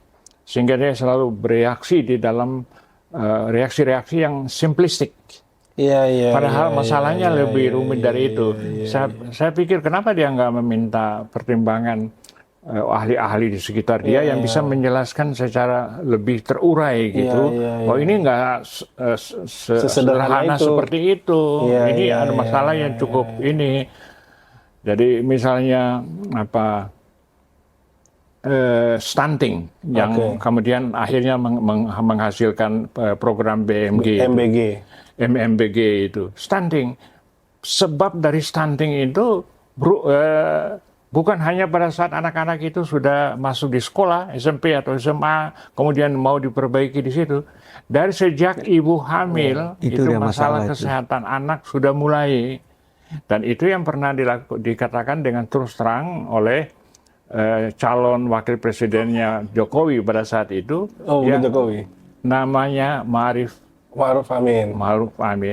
sehingga dia selalu bereaksi di dalam reaksi-reaksi yang simplistik. Padahal masalahnya lebih rumit dari itu. Saya pikir kenapa dia nggak meminta pertimbangan ahli-ahli di sekitar dia yang bisa menjelaskan secara lebih terurai gitu. Ini nggak sederhana seperti itu. Ini ada masalah yang cukup ini. Jadi misalnya stunting yang kemudian akhirnya menghasilkan program MMBG itu. Stunting. Sebab dari stunting itu bukan hanya pada saat anak-anak itu sudah masuk di sekolah, SMP atau SMA, kemudian mau diperbaiki di situ. Dari sejak ibu hamil, itu masalah kesehatan anak sudah mulai. Dan itu yang pernah dikatakan dengan terus terang oleh calon wakil presidennya Jokowi pada saat itu. Jokowi. Namanya Ma'ruf Amin.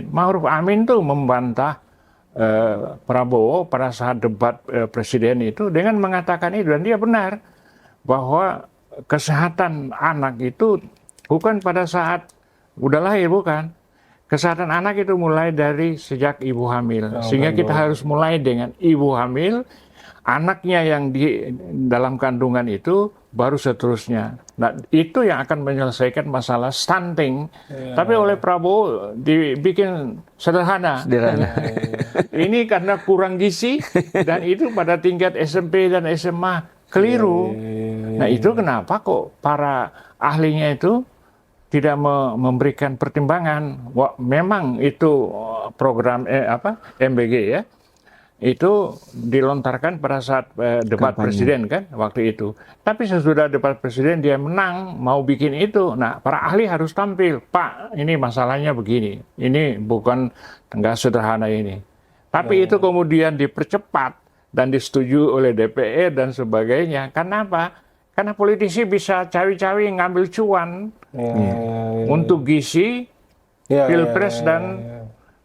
Ma'ruf Amin tuh membantah Prabowo pada saat debat presiden itu dengan mengatakan itu, dan dia benar bahwa kesehatan anak itu bukan pada saat udah lahir, bukan. Kesehatan anak itu mulai dari sejak ibu hamil, sehingga kita harus mulai dengan ibu hamil, anaknya yang di dalam kandungan itu, baru seterusnya. Nah, itu yang akan menyelesaikan masalah stunting. Tapi oleh Prabowo dibikin sederhana. Ini karena kurang gizi, dan itu pada tingkat SMP dan SMA keliru. Nah, itu kenapa kok para ahlinya itu tidak memberikan pertimbangan. Wah, memang itu program MBG ya, itu dilontarkan pada saat debat presiden kan waktu itu. Tapi sesudah debat presiden dia menang, mau bikin itu. Nah, para ahli harus tampil. Pak, ini masalahnya begini. Ini bukan, enggak sederhana ini. Tapi itu kemudian dipercepat dan disetujui oleh DPR dan sebagainya. Kenapa? Karena politisi bisa cawi-cawi ngambil cuan untuk gizi, pilpres dan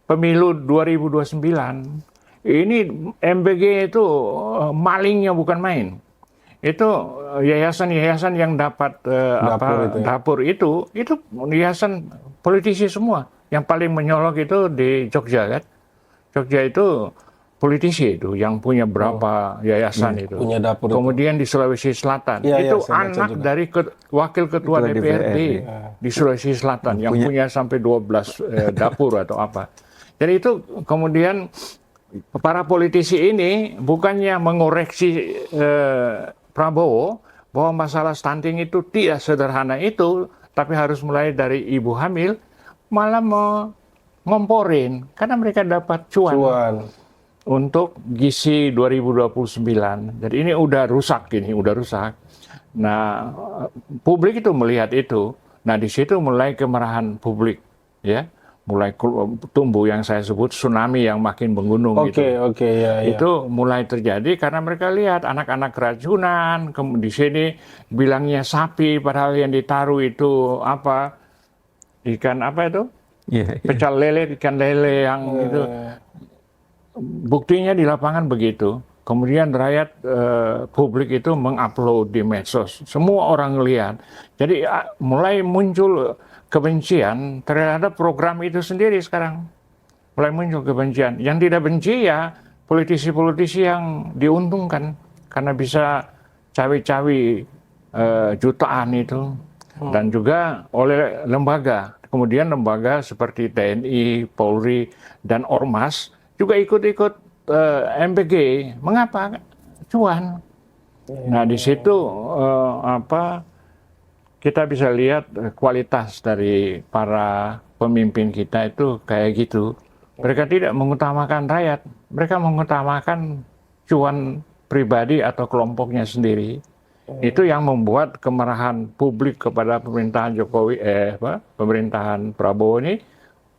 pemilu 2029. Ini MBG itu malingnya bukan main. Itu yayasan-yayasan yang dapat dapur itu yayasan politisi semua. Yang paling menyolok itu di Jogja kan. Jogja itu politisi itu yang punya berapa yayasan itu. Punya dapur. Kemudian di Sulawesi Selatan itu anak dari wakil ketua DPRD di Sulawesi Selatan yang punya sampai 12 dapur atau apa. Jadi itu kemudian para politisi ini bukannya mengoreksi Prabowo bahwa masalah stunting itu tidak sederhana itu, tapi harus mulai dari ibu hamil, malah ngomporin karena mereka dapat cuan untuk gizi 2029. Jadi ini udah rusak. Nah, publik itu melihat itu. Nah, di situ mulai kemarahan publik, ya. Mulai tumbuh yang saya sebut tsunami yang makin menggunung gitu. Itu mulai terjadi karena mereka lihat anak-anak keracunan, di sini bilangnya sapi padahal yang ditaruh itu apa? Ikan apa itu? Pecel lele, ikan lele yang itu. Buktinya di lapangan begitu. Kemudian rakyat publik itu mengupload di medsos. Semua orang lihat. Jadi mulai muncul kebencian terhadap program itu sendiri sekarang. Mulai muncul kebencian. Yang tidak benci ya politisi-politisi yang diuntungkan karena bisa cawi-cawi jutaan itu. Dan juga oleh lembaga. Kemudian lembaga seperti TNI, Polri, dan Ormas juga ikut-ikut MBG. Mengapa? Cuan. Nah, di situ kita bisa lihat kualitas dari para pemimpin kita itu kayak gitu. Mereka tidak mengutamakan rakyat, mereka mengutamakan cuan pribadi atau kelompoknya sendiri. Itu yang membuat kemarahan publik kepada pemerintahan Jokowi, pemerintahan Prabowo ini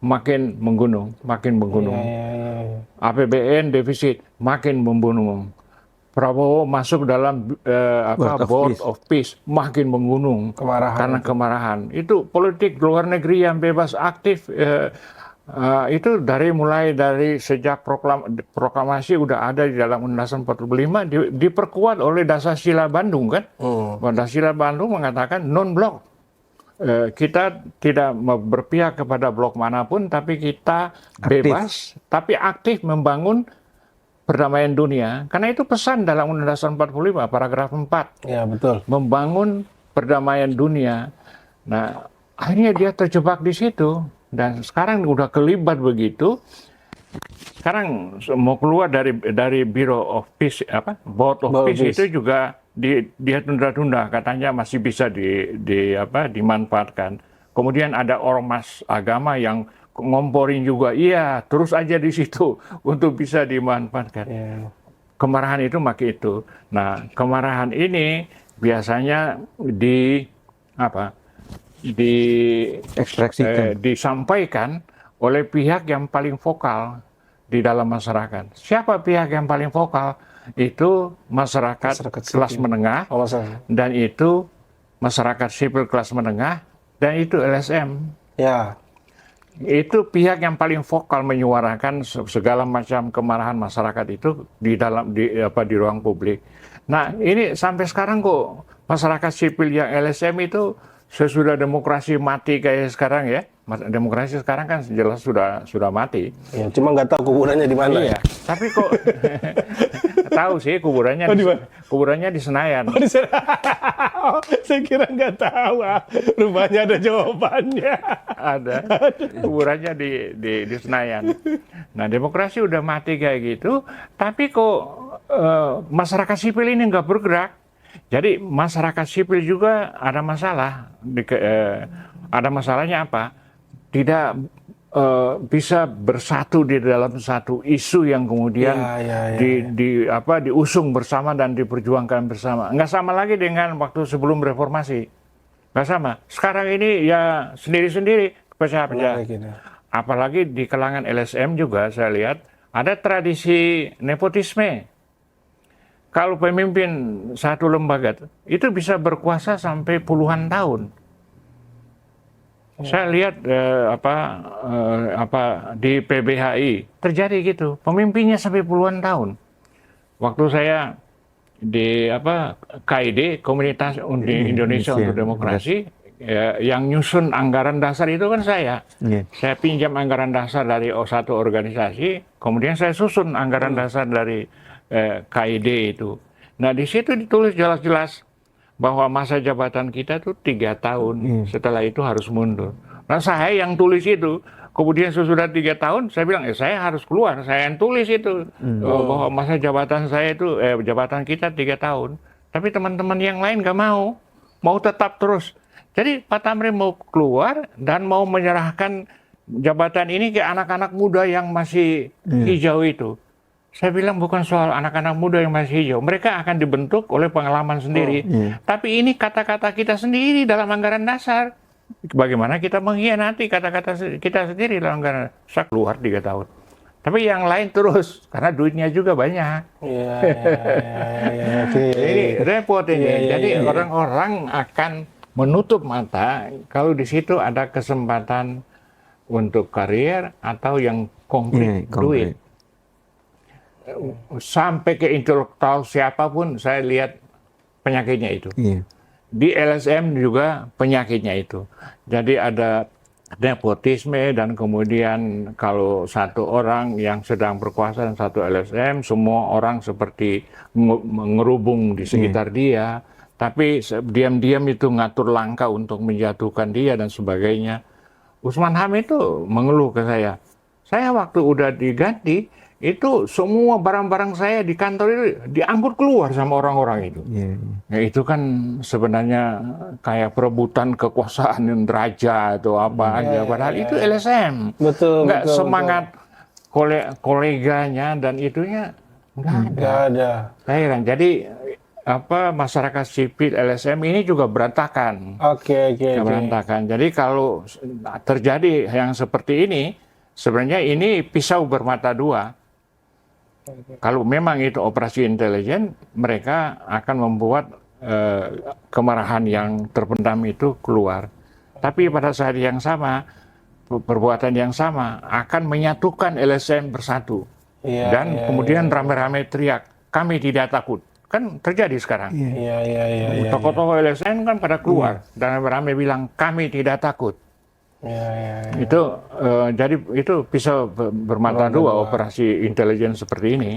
makin menggunung. APBN defisit makin membunuh. Prabowo masuk dalam Board of Peace makin menggunung karena kemarahan. Itu politik luar negeri yang bebas aktif itu mulai dari sejak proklamasi udah ada di dalam Undang-Undang 45 diperkuat oleh Dasar-Sila Bandung kan. Dasar-Sila Bandung mengatakan non-blok. Kita tidak berpihak kepada blok manapun, tapi kita bebas, tapi aktif membangun perdamaian dunia, karena itu pesan dalam Undang-Undang 45 paragraf 4. Ya, betul. Membangun perdamaian dunia. Nah, akhirnya dia terjebak di situ dan sekarang udah kelibat begitu. Sekarang mau keluar dari Bureau of Peace Board of Peace itu juga dia tunda-tunda, katanya masih bisa dimanfaatkan. Kemudian ada ormas agama yang ngomporin juga, iya terus aja di situ untuk bisa dimanfaatkan. kemarahan itu maki itu. Nah, kemarahan ini biasanya disampaikan oleh pihak yang paling vokal di dalam masyarakat. Siapa pihak yang paling vokal? Itu masyarakat kelas menengah, dan itu masyarakat sipil kelas menengah, dan itu LSM. Ya. Itu pihak yang paling vokal menyuarakan segala macam kemarahan masyarakat itu di ruang publik. Nah, ini sampai sekarang kok masyarakat sipil yang LSM itu sesudah demokrasi mati kayak sekarang ya. Demokrasi sekarang kan jelas sudah mati. Ya, cuma nggak tahu kuburannya di mana. Iya, tapi kok tahu sih kuburannya di Senayan. Oh, di Senayan. Oh, saya kira nggak tahu. Rupanya ada jawabannya. Ada. Kuburannya di Senayan. Nah, demokrasi udah mati kayak gitu, tapi kok masyarakat sipil ini nggak bergerak. Jadi masyarakat sipil juga ada masalah. Ada masalahnya apa? Tidak bisa bersatu di dalam satu isu yang kemudian diusung bersama dan diperjuangkan bersama. Nggak sama lagi dengan waktu sebelum reformasi. Nggak sama. Sekarang ini ya sendiri-sendiri pecah-pecah. Apalagi di kalangan LSM juga saya lihat ada tradisi nepotisme. Kalau pemimpin satu lembaga itu bisa berkuasa sampai puluhan tahun. Saya lihat di PBHI terjadi gitu, pemimpinnya sampai puluhan tahun. Waktu saya di KID, Komunitas Indonesia untuk Demokrasi, yang nyusun anggaran dasar itu kan saya. Saya pinjam anggaran dasar dari satu organisasi, kemudian saya susun anggaran dasar dari KID itu. Nah, di situ ditulis jelas-jelas bahwa masa jabatan kita tuh 3 tahun, setelah itu harus mundur. Nah, saya yang tulis itu, kemudian sesudah 3 tahun, saya bilang, saya harus keluar, saya yang tulis itu, bahwa masa jabatan saya itu, jabatan kita 3 tahun. Tapi teman-teman yang lain gak mau tetap terus. Jadi Pak Tamrin mau keluar dan mau menyerahkan jabatan ini ke anak-anak muda yang masih hijau itu. Saya bilang bukan soal anak-anak muda yang masih hijau. Mereka akan dibentuk oleh pengalaman sendiri. Tapi ini kata-kata kita sendiri dalam anggaran dasar. Bagaimana kita mengkhianati kata-kata kita sendiri dalam anggaran dasar. Saya keluar 3 tahun. Tapi yang lain terus. Karena duitnya juga banyak. Ini repot ini. Jadi orang-orang akan menutup mata kalau di situ ada kesempatan untuk karier atau yang konkret duit. Sampai ke intelektual siapapun saya lihat penyakitnya itu. Di LSM juga penyakitnya itu. Jadi ada nepotisme dan kemudian kalau satu orang yang sedang berkuasa dan satu LSM, semua orang seperti mengerubung di sekitar dia. Tapi diam-diam itu ngatur langkah untuk menjatuhkan dia dan sebagainya. Usman Hamid itu mengeluh ke saya. Saya waktu udah diganti, itu semua barang-barang saya di kantor itu diangkut keluar sama orang-orang itu. Ya, itu kan sebenarnya kayak perebutan kekuasaan raja atau apa aja. Padahal itu LSM. Nggak semangat koleganya dan itunya nggak ada. Heran. Jadi masyarakat sipil LSM ini juga berantakan. Berantakan. Jadi kalau terjadi yang seperti ini, sebenarnya ini pisau bermata dua. Kalau memang itu operasi intelijen, mereka akan membuat kemarahan yang terpendam itu keluar. Tapi pada saat yang sama, perbuatan yang sama akan menyatukan LSM bersatu. Dan kemudian rame-rame teriak, kami tidak takut. Kan terjadi sekarang. Tokoh-tokoh LSM kan pada keluar dan rame-rame bilang, kami tidak takut. Itu jadi itu bisa bermata dua operasi intelijen seperti ini.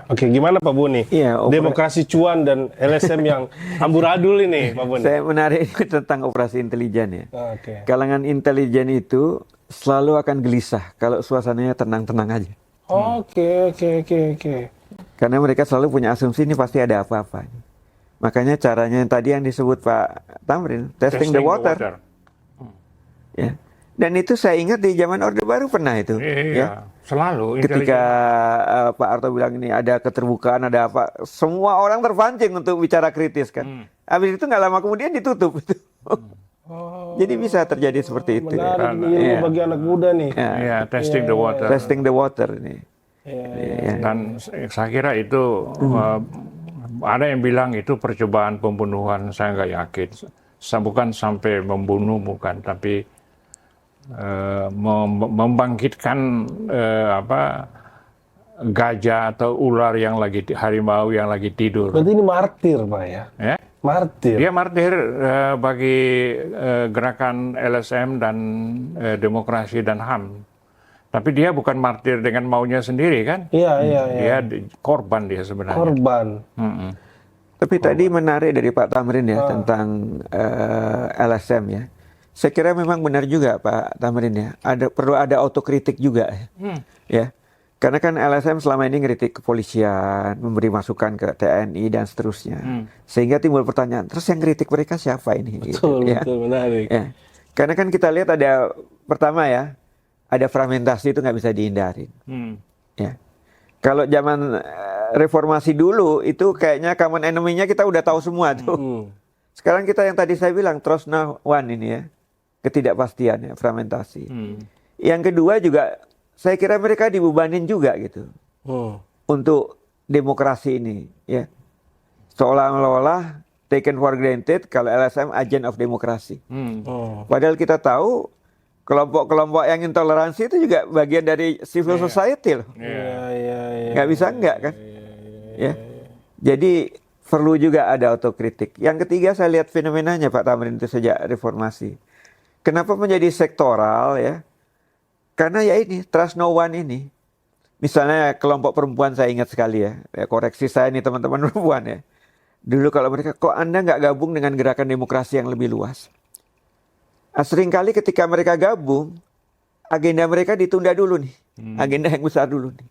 Oke, gimana Pak Buni? Demokrasi cuan dan LSM yang amburadul ini, Pak Buni. Saya menarik tentang operasi intelijen ya. Kalangan intelijen itu selalu akan gelisah kalau suasananya tenang-tenang aja. Oke. Karena mereka selalu punya asumsi ini pasti ada apa-apa. Makanya caranya yang tadi yang disebut Pak Tamrin, testing the water. Ya. Dan itu saya ingat di zaman Orde Baru pernah itu. Iya, selalu. Ketika Pak Harto bilang ini ada keterbukaan, ada apa, semua orang terpancing untuk bicara kritis kan. Habis itu nggak lama kemudian ditutup. Jadi bisa terjadi seperti itu. Menarik nih bagi anak muda nih. Iya, testing the water. Testing the water ini. Dan saya kira itu ada yang bilang itu percobaan pembunuhan. Saya nggak yakin. Bukan sampai membunuh, bukan, tapi membangkitkan gajah atau ular yang lagi harimau yang lagi tidur. Berarti ini martir, Pak ya? Martir. Dia martir bagi gerakan LSM dan demokrasi dan HAM. Tapi dia bukan martir dengan maunya sendiri kan? Iya. Dia korban dia sebenarnya. Korban. Tapi tadi menarik dari Pak Tamrin ya tentang LSM ya. Saya kira memang benar juga Pak Tamrin ya. Perlu ada autokritik juga ya. Karena kan LSM selama ini ngeritik kepolisian, memberi masukan ke TNI dan seterusnya. Sehingga timbul pertanyaan, terus yang kritik mereka siapa ini? Betul, gitu, betul, menarik. Ya. Karena kan kita lihat ada, pertama ya, ada fragmentasi itu nggak bisa dihindarin. Ya. Kalau zaman reformasi dulu, itu kayaknya common enemy-nya kita udah tahu semua tuh. Sekarang kita yang tadi saya bilang, trust no one ini ya, ketidakpastian ya, fragmentasi. Yang kedua juga, saya kira mereka dibebanin juga gitu untuk demokrasi ini, ya. Seolah-olah taken for granted kalau LSM agent of demokrasi. Padahal kita tahu kelompok-kelompok yang intoleransi itu juga bagian dari civil society loh. Nggak bisa enggak kan? Ya. Jadi perlu juga ada autokritik. Yang ketiga saya lihat fenomenanya Pak Tamrin itu sejak reformasi. Kenapa menjadi sektoral ya? Karena ya ini, trust no one ini. Misalnya kelompok perempuan saya ingat sekali ya. Koreksi saya nih teman-teman perempuan ya. Dulu kalau mereka, kok Anda nggak gabung dengan gerakan demokrasi yang lebih luas? Seringkali ketika mereka gabung, agenda mereka ditunda dulu nih. Agenda yang besar dulu nih.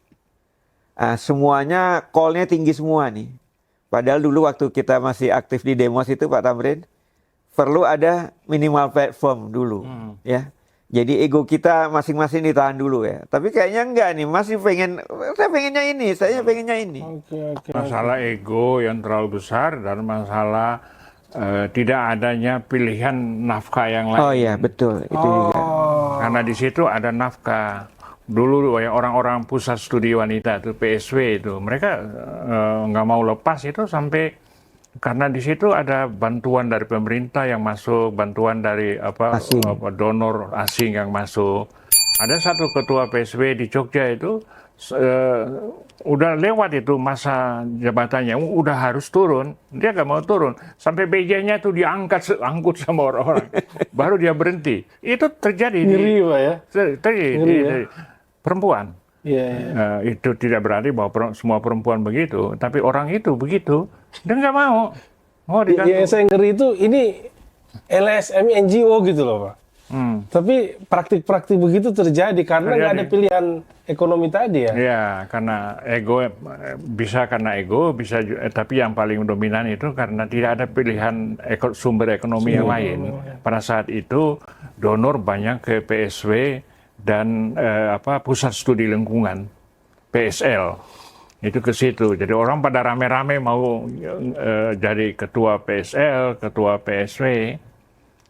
Semuanya call-nya tinggi semua nih. Padahal dulu waktu kita masih aktif di demos itu Pak Tamrin, perlu ada minimal platform dulu. Ya. Jadi ego kita masing-masing ditahan dulu ya. Tapi kayaknya enggak nih, masih pengen, saya pengennya ini, saya pengennya ini. Masalah ego yang terlalu besar dan masalah tidak adanya pilihan nafkah yang lain. Oh iya, betul. Itu juga. Karena di situ ada nafkah. Dulu orang-orang pusat studi wanita itu PSW itu, mereka nggak mau lepas itu sampai karena di situ ada bantuan dari pemerintah yang masuk, bantuan dari donor asing yang masuk. Ada satu ketua PSW di Jogja itu udah lewat itu masa jabatannya, udah harus turun, dia nggak mau turun. Sampai BJ-nya itu angkut sama orang-orang, baru dia berhenti. Itu terjadi Ngeri, Pak ya? Terjadi perempuan. Itu tidak berarti bahwa semua perempuan begitu, tapi orang itu begitu, dia nggak mau. Yang saya ngeri itu ini LSM NGO gitu loh Pak. Tapi praktik-praktik begitu terjadi karena nggak ada pilihan ekonomi tadi ya. Iya, karena ego bisa tapi yang paling dominan itu karena tidak ada pilihan sumber ekonomi yang lain. Pada saat itu donor banyak ke PSW dan pusat studi lingkungan PSL itu ke situ. Jadi orang pada rame-rame mau jadi ketua PSL, ketua PSW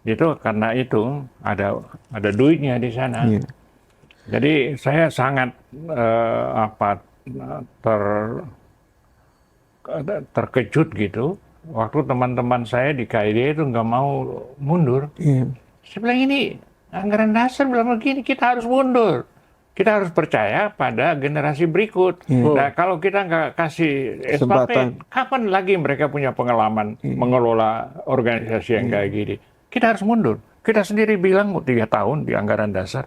itu karena itu ada duitnya di sana. Jadi saya sangat terkejut gitu waktu teman-teman saya di KID itu nggak mau mundur. Saya bilang ini anggaran dasar bilang begini, kita harus mundur. Kita harus percaya pada generasi berikut. Nah, kalau kita nggak kasih SPP, kapan lagi mereka punya pengalaman mengelola organisasi yang kayak gini? Kita harus mundur. Kita sendiri bilang 3 tahun di anggaran dasar.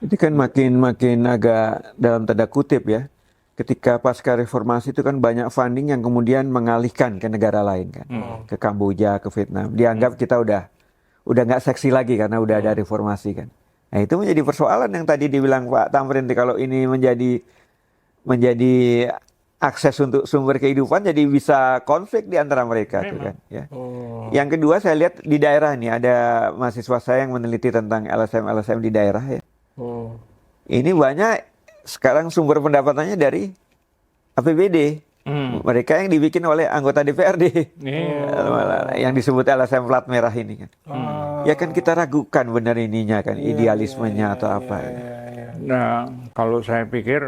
Itu kan makin agak dalam tanda kutip ya. Ketika pasca reformasi itu kan banyak funding yang kemudian mengalihkan ke negara lain kan. Ke Kamboja, ke Vietnam. Dianggap kita udah nggak seksi lagi karena udah ada reformasi kan. Nah itu menjadi persoalan yang tadi dibilang Pak Tamrin, kalau ini menjadi akses untuk sumber kehidupan, jadi bisa konflik di antara mereka tuh kan. Ya. Yang kedua saya lihat di daerah ini ada mahasiswa saya yang meneliti tentang LSM di daerah ya. Ini banyak sekarang sumber pendapatannya dari APBD. Mereka yang dibikin oleh anggota DPRD. Yang disebut LSM plat merah ini kan. Ya kan kita ragukan benar ininya kan, idealismenya atau apa. Nah, kalau saya pikir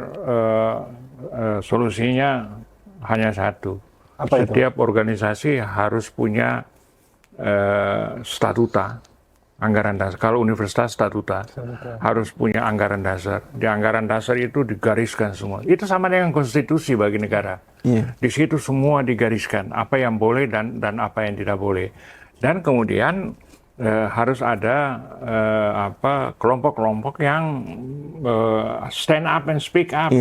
solusinya hanya satu. Apa itu? Setiap organisasi harus punya statuta, anggaran dasar. Kalau universitas statuta harus punya anggaran dasar. Di anggaran dasar itu digariskan semua. Itu sama dengan konstitusi bagi negara. Di situ semua digariskan apa yang boleh dan apa yang tidak boleh. Dan kemudian harus ada kelompok-kelompok yang stand up and speak up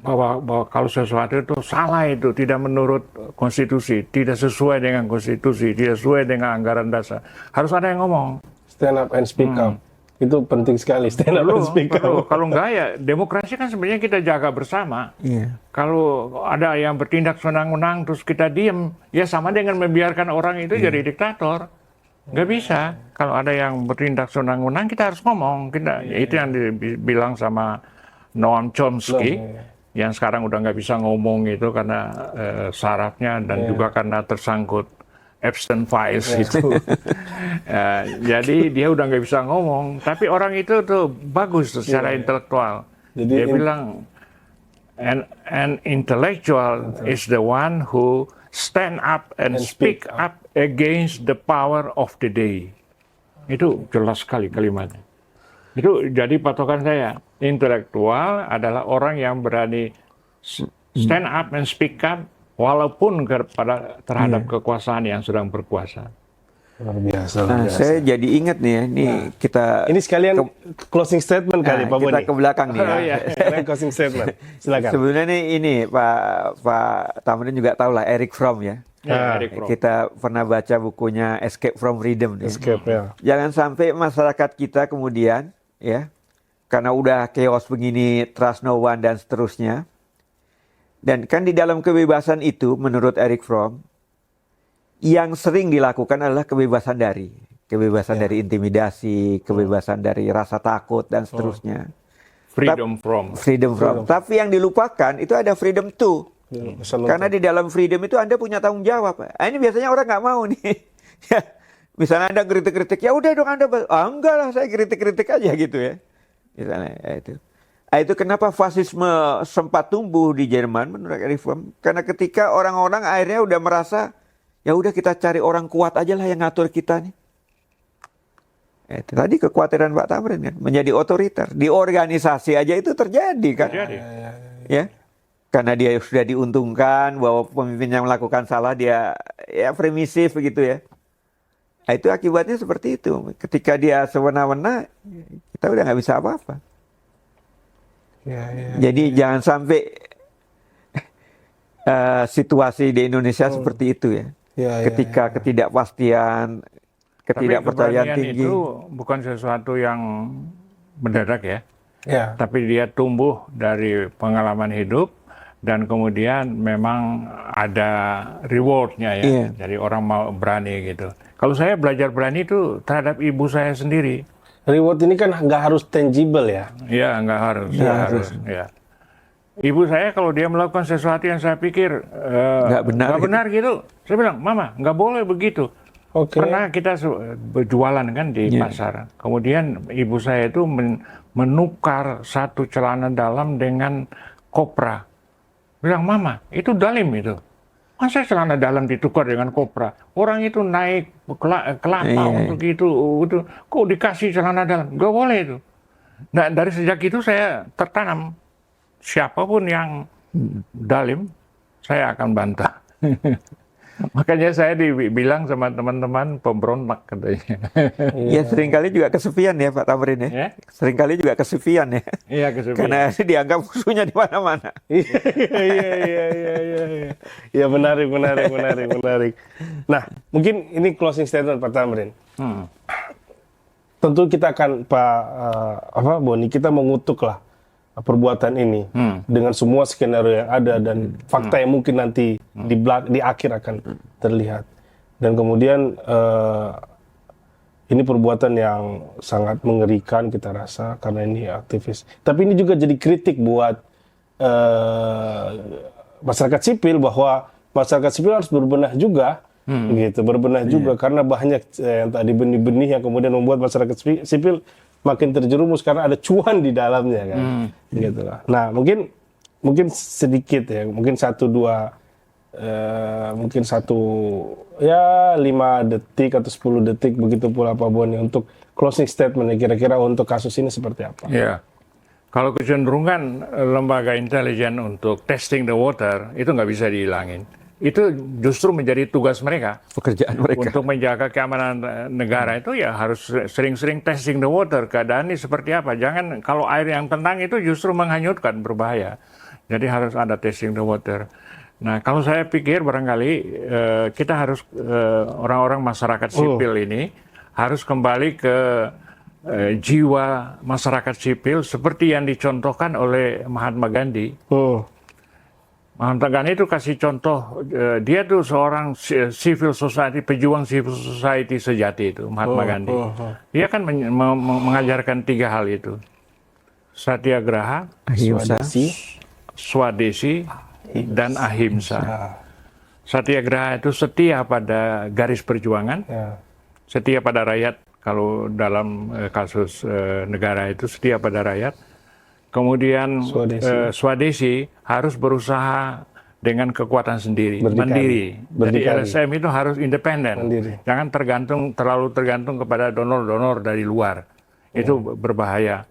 bahwa kalau sesuatu itu salah, itu tidak menurut konstitusi, tidak sesuai dengan konstitusi, tidak sesuai dengan anggaran dasar, harus ada yang ngomong. Stand up and speak up. Itu penting sekali, stand up and speak up. Kalau enggak ya demokrasi kan sebenarnya kita jaga bersama. Kalau ada yang bertindak senang-senang terus kita diem, ya sama dengan membiarkan orang itu jadi diktator. Nggak bisa. Kalau ada yang bertindak senang-senang, kita harus ngomong. Itu yang dibilang sama Noam Chomsky, yang sekarang udah nggak bisa ngomong itu karena syaratnya dan juga karena tersangkut Epstein Files itu. Jadi dia udah nggak bisa ngomong. Tapi orang itu tuh bagus secara intelektual. Dia bilang, an intellectual is the one who stand up and speak up against the power of the day. Itu jelas sekali kalimatnya. Itu jadi patokan saya. Intelektual adalah orang yang berani stand up and speak up walaupun terhadap kekuasaan yang sedang berkuasa. Luar biasa. Nah, saya jadi ingat nih ya, ini sekalian closing statement kali Pak Boni. Kita ke belakang nih ya. Closing statement. Silakan. Sebenarnya ini Pak Tamrin juga tahu lah Erich Fromm ya. Erich Fromm. Kita pernah baca bukunya Escape from Freedom. Escape, ya. Jangan sampai masyarakat kita kemudian ya, karena udah chaos begini, trust no one dan seterusnya. Dan kan di dalam kebebasan itu menurut Erich Fromm, yang sering dilakukan adalah kebebasan dari intimidasi, kebebasan dari rasa takut dan seterusnya. Freedom from. Tapi yang dilupakan itu ada freedom to. Karena di dalam freedom itu Anda punya tanggung jawab. Ini biasanya orang nggak mau nih. Misalnya Anda kritik-kritik, ya udah dong Anda, enggak lah saya kritik-kritik aja gitu ya. Misalnya itu. Itu kenapa fasisme sempat tumbuh di Jerman menurut Erich Fromm. Karena ketika orang-orang akhirnya udah merasa, ya udah kita cari orang kuat aja lah yang ngatur kita nih. Tadi kekhawatiran Pak Tamrin kan, menjadi otoriter. Di organisasi aja itu terjadi kan. Ya. Karena dia sudah diuntungkan bahwa pemimpin yang melakukan salah dia ya permisif begitu ya. Itu akibatnya seperti itu. Ketika dia semena-mena, kita udah nggak bisa apa-apa. Jadi jangan sampai situasi di Indonesia seperti itu ya. Ketika ketidakpastian, ketidakpercayaan tinggi. Itu bukan sesuatu yang mendadak ya. Tapi dia tumbuh dari pengalaman hidup dan kemudian memang ada rewardnya ya. Jadi orang mau berani gitu. Kalau saya belajar berani itu terhadap ibu saya sendiri. Reward ini kan nggak harus tangible ya? Iya, nggak harus. Ya. Ibu saya kalau dia melakukan sesuatu yang saya pikir nggak benar gitu, saya bilang, Mama, nggak boleh begitu. Pernah kita berjualan kan di pasar. Kemudian ibu saya itu menukar satu celana dalam dengan kopra. Bilang, Mama, itu dalim itu. Masa celana dalam ditukar dengan kopra? Orang itu naik kelapa untuk itu. Kok dikasih celana dalam? Nggak boleh itu. Nah, dari sejak itu saya tertanam. Siapapun yang dalim, saya akan bantah. Makanya saya dibilang sama teman-teman pemberontak katanya. Ya seringkali juga kesepian ya Pak Tamrin ya. Seringkali juga kesepian ya. Iya kesepian. Karena dianggap musuhnya di mana-mana. Iya. Ya menarik. Nah mungkin ini closing statement Pak Tamrin. Tentu kita akan Pak Boni kita mengutuk lah perbuatan ini dengan semua skenario yang ada dan fakta yang mungkin nanti di akhir akan terlihat. Dan kemudian ini perbuatan yang sangat mengerikan kita rasa karena ini aktivis. Tapi ini juga jadi kritik buat masyarakat sipil, bahwa masyarakat sipil harus berbenah juga, gitu, berbenah juga karena banyak yang tadi benih-benih yang kemudian membuat masyarakat sipil makin terjerumus karena ada cuan di dalamnya kan, gitu lah. Nah mungkin sedikit ya, mungkin 5 detik atau 10 detik begitu pula Pak Boni untuk closing statement kira-kira untuk kasus ini seperti apa? Ya, kalau kecenderungan lembaga intelijen untuk testing the water itu nggak bisa dihilangin. Itu justru menjadi tugas mereka. Pekerjaan mereka. Untuk menjaga keamanan negara itu ya harus sering-sering testing the water. Keadaan ini seperti apa? Jangan kalau air yang tenang itu justru menghanyutkan, berbahaya. Jadi harus ada testing the water. Nah, kalau saya pikir barangkali kita harus orang-orang masyarakat sipil ini harus kembali ke jiwa masyarakat sipil seperti yang dicontohkan oleh Mahatma Gandhi. Mahatma Gandhi itu kasih contoh, dia tuh seorang civil society, pejuang civil society sejati itu, Mahatma Gandhi. Dia kan mengajarkan 3 hal itu. Satyagraha, Swadesi, dan ahimsa. Satyagraha itu setia pada garis perjuangan, setia pada rakyat. Kalau dalam kasus negara itu setia pada rakyat. Kemudian Swadesi harus berusaha dengan kekuatan sendiri, mandiri. Jadi LSM itu harus independen, jangan terlalu tergantung kepada donor-donor dari luar. Itu berbahaya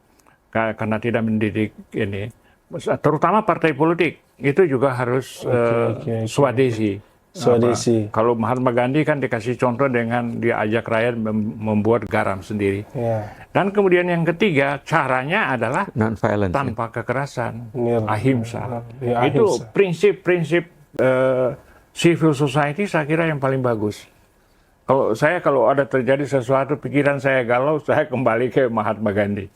karena tidak mendidik ini. Terutama partai politik itu juga harus Swadesi. Kalau Mahatma Gandhi kan dikasih contoh dengan dia ajak rakyat membuat garam sendiri. Dan kemudian yang ketiga, caranya adalah non-violence, tanpa kekerasan, ahimsa. Ya, itu ahimsa. prinsip-prinsip civil society saya kira yang paling bagus. Kalau ada terjadi sesuatu, pikiran saya galau, saya kembali ke Mahatma Gandhi.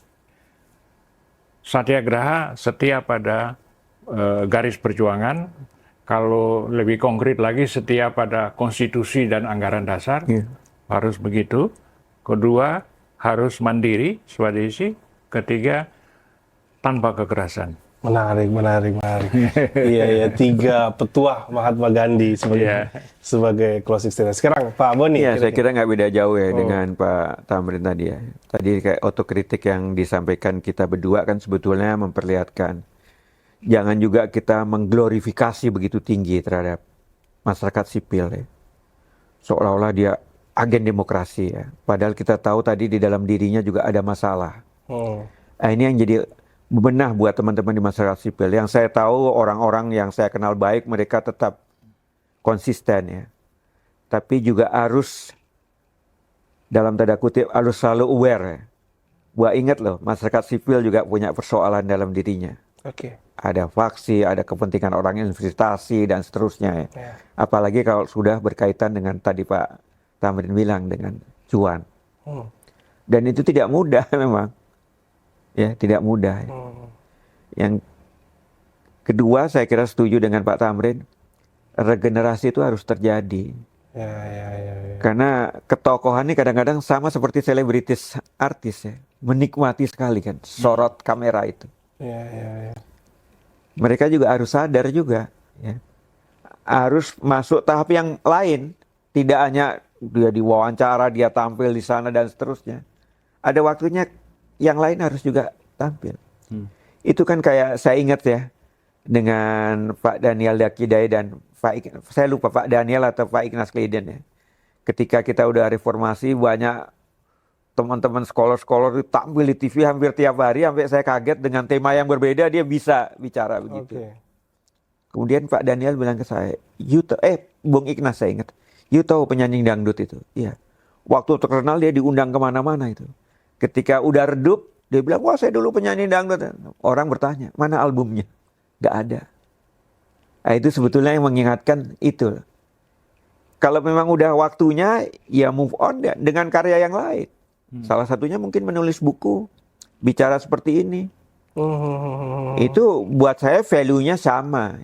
Satyagraha setia pada garis perjuangan. Kalau lebih konkret lagi, setia pada konstitusi dan anggaran dasar, harus begitu. Kedua, harus mandiri, Swadesi. Ketiga, tanpa kekerasan. Menarik. Iya, 3 petuah Mahatma Gandhi sebagai closing statement. Sekarang Pak Boni. Iya, saya kira nggak beda jauh ya dengan Pak Tamrin tadi ya. Tadi kayak otokritik yang disampaikan kita berdua kan sebetulnya memperlihatkan jangan juga kita mengglorifikasi begitu tinggi terhadap masyarakat sipil ya. Seolah-olah dia agen demokrasi ya. Padahal kita tahu tadi di dalam dirinya juga ada masalah. Nah, ini yang jadi bebenah buat teman-teman di masyarakat sipil. Yang saya tahu orang-orang yang saya kenal baik mereka tetap konsisten ya. Tapi juga harus dalam tanda kutip harus selalu aware ya. Buat ingat loh, masyarakat sipil juga punya persoalan dalam dirinya. Ada faksi, ada kepentingan orang investasi dan seterusnya ya. Apalagi kalau sudah berkaitan dengan tadi Pak Tamrin bilang dengan cuan. Dan itu tidak mudah memang. Ya, tidak mudah. Ya. Yang kedua saya kira setuju dengan Pak Tamrin, regenerasi itu harus terjadi. Karena ketokohan ini kadang-kadang sama seperti selebritis artis ya. Menikmati sekali kan sorot kamera itu. Mereka juga harus sadar juga, ya. Harus masuk tahap yang lain. Tidak hanya dia diwawancara, dia tampil di sana dan seterusnya. Ada waktunya yang lain harus juga tampil. Itu kan kayak saya ingat ya, dengan Pak Daniel Dakidai dan saya lupa Pak Daniel atau Pak Ignas Kleiden ya. Ketika kita udah reformasi, banyak teman-teman scholar-scholar itu tampil di TV hampir tiap hari, sampai saya kaget dengan tema yang berbeda dia bisa bicara begitu. Kemudian Pak Daniel bilang ke saya, Bung Ignas saya ingat, you tahu penyanyi dangdut itu? Iya. Waktu terkenal dia diundang kemana-mana itu. Ketika udah redup, dia bilang, wah saya dulu penyanyi dangdut. Orang bertanya, mana albumnya? Gak ada. Nah, itu sebetulnya yang mengingatkan itu. Kalau memang udah waktunya, ya move on dengan karya yang lain. Salah satunya mungkin menulis buku, bicara seperti ini. Itu buat saya value-nya sama.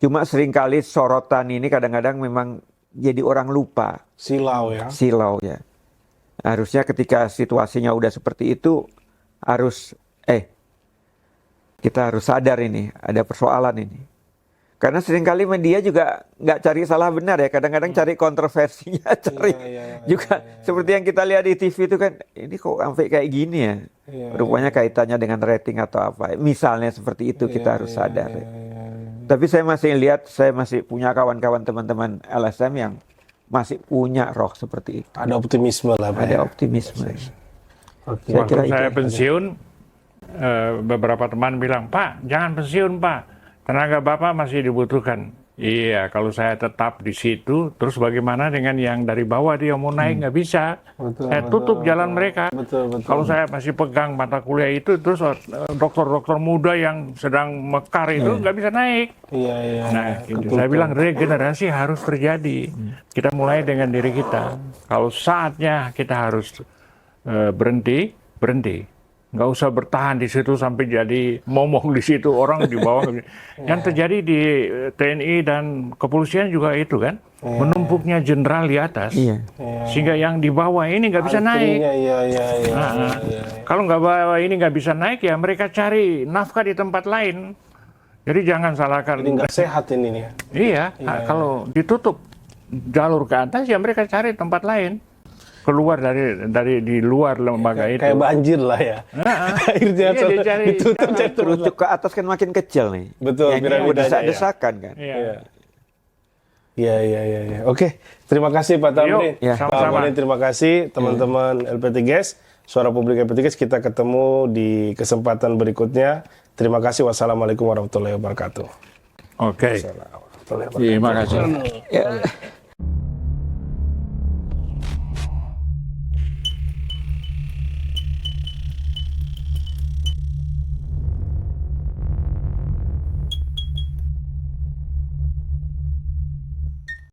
Cuma seringkali sorotan ini kadang-kadang memang jadi orang lupa. Silau ya. Silau ya. Harusnya ketika situasinya udah seperti itu harus kita harus sadar ini ada persoalan ini. Karena seringkali media juga nggak cari salah benar ya, kadang-kadang cari kontroversinya, cari juga seperti yang kita lihat di TV itu kan, ini kok sampai kayak gini ya, rupanya kaitannya dengan rating atau apa, misalnya seperti itu kita harus sadar. Tapi saya masih lihat, saya masih punya kawan-kawan teman-teman LSM yang masih punya roh seperti itu. Ada optimisme lah, Pak. Ada optimisme. Okay. Waktu saya pensiun, beberapa teman bilang, Pak, jangan pensiun, Pak. Tenaga Bapak masih dibutuhkan. Iya, kalau saya tetap di situ, terus bagaimana dengan yang dari bawah dia mau naik nggak bisa. Saya tutup jalan mereka. Kalau saya masih pegang mata kuliah itu, terus dokter-dokter muda yang sedang mekar itu nggak bisa naik. Nah, saya bilang regenerasi harus terjadi. Kita mulai dengan diri kita. Kalau saatnya kita harus berhenti. Nggak usah bertahan di situ sampai jadi momong di situ orang di bawah. Yang terjadi di TNI dan kepolisian juga itu kan, menumpuknya jenderal di atas, sehingga yang di bawah ini nggak bisa naik. Kalau nggak bawah ini nggak bisa naik ya mereka cari nafkah di tempat lain. Jadi jangan salahkan. Ini nggak sehat ini ya. Iya, kalau ditutup jalur ke atas ya mereka cari tempat lain. Keluar dari di luar lembaga itu. Kayak banjir lah ya. Akhirnya ditutup terucuk ke atas kan makin kecil nih. Betul. Yang desak-desakan kan. Iya. Oke, terima kasih Pak Tamrin. Pak Moni, terima kasih teman-teman LP3GES. Suara Publik LP3GES, kita ketemu di kesempatan berikutnya. Terima kasih. Wassalamualaikum warahmatullahi wabarakatuh. Oke. Terima kasih.